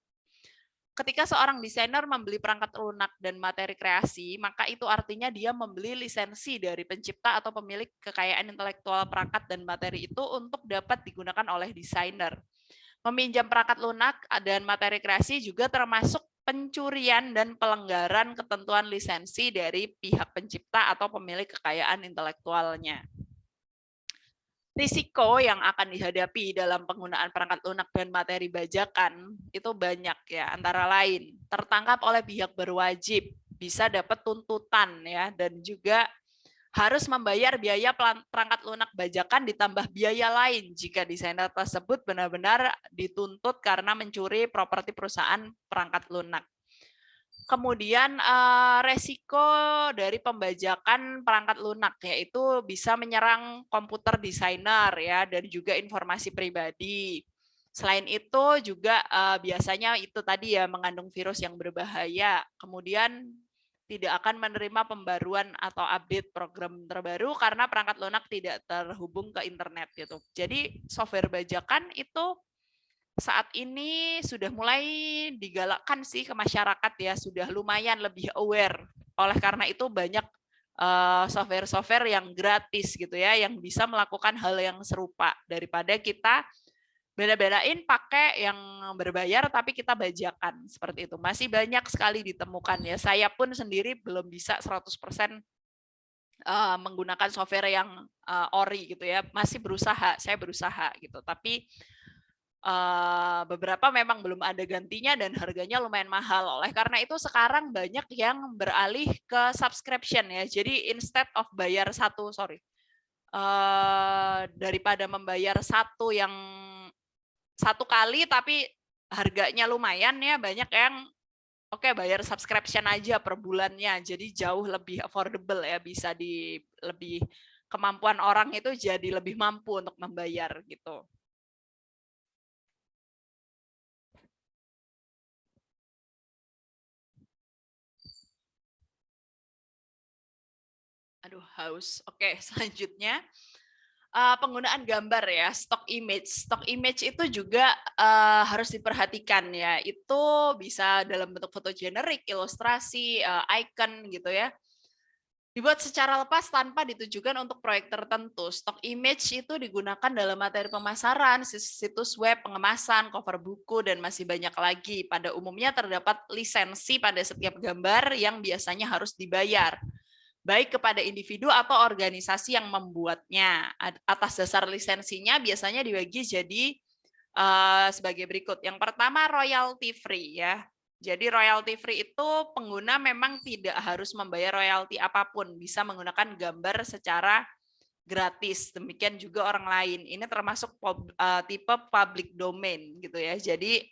Ketika seorang desainer membeli perangkat lunak dan materi kreasi, maka itu artinya dia membeli lisensi dari pencipta atau pemilik kekayaan intelektual perangkat dan materi itu untuk dapat digunakan oleh desainer. Meminjam perangkat lunak dan materi kreasi juga termasuk pencurian dan pelanggaran ketentuan lisensi dari pihak pencipta atau pemilik kekayaan intelektualnya. Risiko yang akan dihadapi dalam penggunaan perangkat lunak dan materi bajakan itu banyak ya, antara lain tertangkap oleh pihak berwajib, bisa dapat tuntutan ya, dan juga harus membayar biaya perangkat lunak bajakan ditambah biaya lain jika desainer tersebut benar-benar dituntut karena mencuri properti perusahaan perangkat lunak. Kemudian resiko dari pembajakan perangkat lunak yaitu bisa menyerang komputer desainer ya, dan juga informasi pribadi. Selain itu juga biasanya itu tadi ya, mengandung virus yang berbahaya. Kemudian tidak akan menerima pembaruan atau update program terbaru karena perangkat lunak tidak terhubung ke internet gitu. Jadi software bajakan itu saat ini sudah mulai digalakkan sih ke masyarakat ya, sudah lumayan lebih aware. Oleh karena itu banyak software-software yang gratis gitu ya, yang bisa melakukan hal yang serupa daripada kita beda-bedain pakai yang berbayar tapi kita bajakan seperti itu. Masih banyak sekali ditemukan ya. Saya pun sendiri belum bisa 100% menggunakan software yang ori gitu ya. Masih berusaha, saya berusaha gitu. Tapi beberapa memang belum ada gantinya dan harganya lumayan mahal. Oleh karena itu sekarang banyak yang beralih ke subscription ya. Jadi instead of bayar daripada membayar satu kali tapi harganya lumayan ya, banyak yang bayar subscription aja per bulannya, jadi jauh lebih affordable ya, bisa lebih kemampuan orang itu jadi lebih mampu untuk membayar gitu. Aduh haus. Oke, selanjutnya penggunaan gambar ya, stock image. Stock image itu juga harus diperhatikan ya. Itu bisa dalam bentuk foto generik, ilustrasi, icon gitu ya. Dibuat secara lepas tanpa ditujukan untuk proyek tertentu. Stock image itu digunakan dalam materi pemasaran, situs web, pengemasan, cover buku, dan masih banyak lagi. Pada umumnya terdapat lisensi pada setiap gambar yang biasanya harus dibayar, baik kepada individu atau organisasi yang membuatnya. Atas dasar lisensinya biasanya dibagi jadi sebagai berikut. Yang pertama royalty free ya. Jadi royalty free itu pengguna memang tidak harus membayar royalti apapun, bisa menggunakan gambar secara gratis. Demikian juga orang lain. Ini termasuk tipe public domain gitu ya. Jadi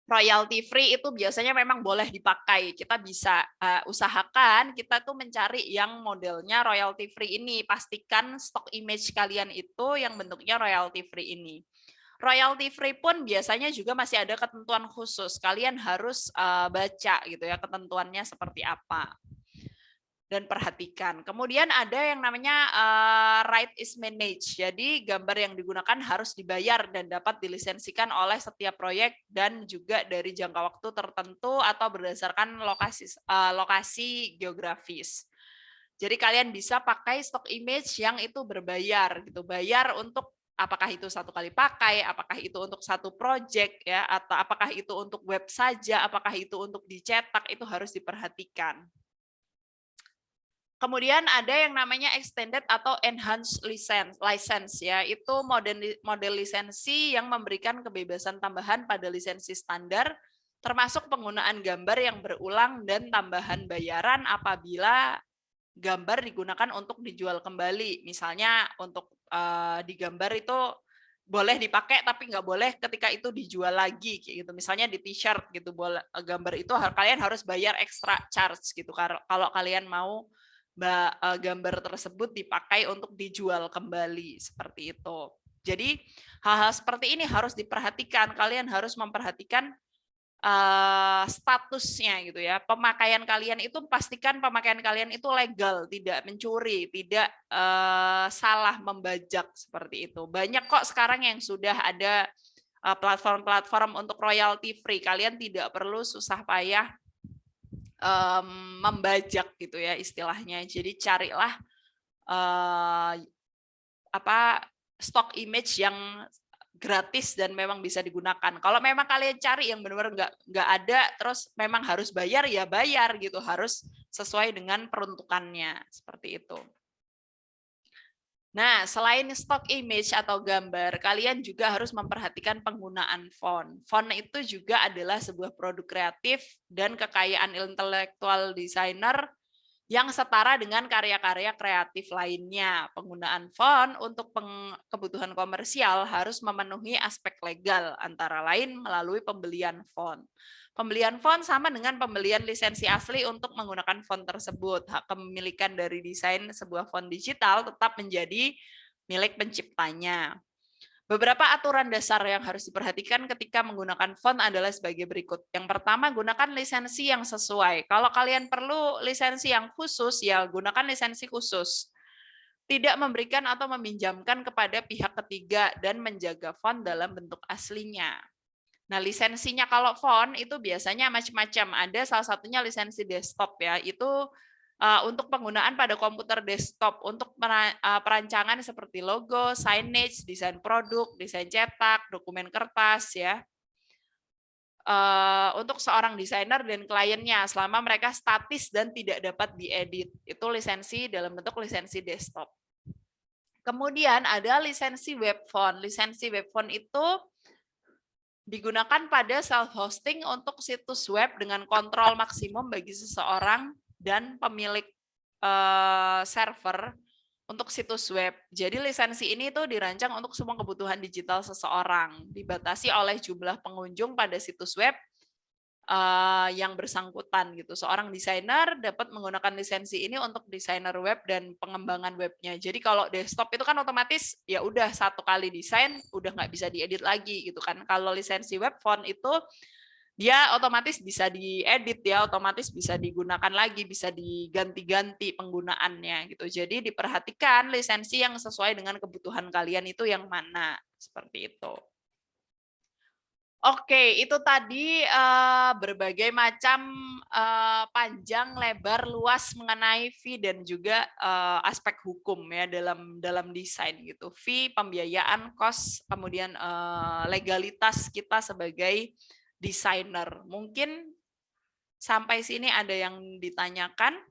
royalty free itu biasanya memang boleh dipakai. Kita bisa usahakan kita tuh mencari yang modelnya royalty free ini. Pastikan stock image kalian itu yang bentuknya royalty free ini. Royalty free pun biasanya juga masih ada ketentuan khusus. Kalian harus baca gitu ya ketentuannya seperti apa. Dan perhatikan. Kemudian ada yang namanya right is managed. Jadi gambar yang digunakan harus dibayar dan dapat dilisensikan oleh setiap proyek dan juga dari jangka waktu tertentu atau berdasarkan lokasi geografis. Jadi kalian bisa pakai stock image yang itu berbayar gitu. Bayar untuk apakah itu satu kali pakai, apakah itu untuk satu project ya, atau apakah itu untuk web saja, apakah itu untuk dicetak, itu harus diperhatikan. Kemudian ada yang namanya extended atau enhanced license ya, itu model lisensi yang memberikan kebebasan tambahan pada lisensi standar, termasuk penggunaan gambar yang berulang dan tambahan bayaran apabila gambar digunakan untuk dijual kembali. Misalnya untuk di gambar itu boleh dipakai tapi nggak boleh ketika itu dijual lagi gitu. Misalnya di t-shirt gitu, gambar itu kalian harus bayar extra charge gitu kalau kalian mau gambar tersebut dipakai untuk dijual kembali seperti itu. Jadi hal-hal seperti ini harus diperhatikan. Kalian harus memperhatikan statusnya gitu ya. Pemakaian kalian itu pastikan pemakaian kalian itu legal, tidak mencuri, tidak salah membajak seperti itu. Banyak kok sekarang yang sudah ada platform-platform untuk royalty free. Kalian tidak perlu susah payah membajak gitu ya istilahnya. Jadi carilah stock image yang gratis dan memang bisa digunakan. Kalau memang kalian cari yang benar-benar nggak ada, terus memang harus bayar ya bayar gitu, harus sesuai dengan peruntukannya seperti itu. Nah, selain stock image atau gambar, kalian juga harus memperhatikan penggunaan font. Font itu juga adalah sebuah produk kreatif dan kekayaan intelektual desainer yang setara dengan karya-karya kreatif lainnya. Penggunaan font untuk kebutuhan komersial harus memenuhi aspek legal, antara lain melalui pembelian font. Pembelian font sama dengan pembelian lisensi asli untuk menggunakan font tersebut. Hak kepemilikan dari desain sebuah font digital tetap menjadi milik penciptanya. Beberapa aturan dasar yang harus diperhatikan ketika menggunakan font adalah sebagai berikut. Yang pertama, gunakan lisensi yang sesuai. Kalau kalian perlu lisensi yang khusus, ya gunakan lisensi khusus. Tidak memberikan atau meminjamkan kepada pihak ketiga dan menjaga font dalam bentuk aslinya. Nah, lisensinya kalau font itu biasanya macam-macam. Ada salah satunya lisensi desktop ya. Itu untuk penggunaan pada komputer desktop untuk perancangan seperti logo, signage, desain produk, desain cetak, dokumen kertas ya. Untuk seorang desainer dan kliennya selama mereka statis dan tidak dapat diedit. Itu lisensi dalam bentuk lisensi desktop. Kemudian ada lisensi web font. Lisensi web font itu digunakan pada self-hosting untuk situs web dengan kontrol maksimum bagi seseorang dan pemilik server untuk situs web. Jadi lisensi ini tuh dirancang untuk semua kebutuhan digital seseorang, dibatasi oleh jumlah pengunjung pada situs web yang bersangkutan gitu. Seorang desainer dapat menggunakan lisensi ini untuk desainer web dan pengembangan webnya. Jadi kalau desktop itu kan otomatis ya udah satu kali desain udah nggak bisa diedit lagi gitu kan. Kalau lisensi web font itu dia otomatis bisa diedit ya, otomatis bisa digunakan lagi, bisa diganti-ganti penggunaannya gitu. Jadi diperhatikan lisensi yang sesuai dengan kebutuhan kalian itu yang mana, seperti itu. Oke, itu tadi berbagai macam panjang, lebar, luas mengenai fee dan juga aspek hukum ya dalam desain gitu. Fee, pembiayaan, cost, kemudian legalitas kita sebagai desainer. Mungkin sampai sini ada yang ditanyakan?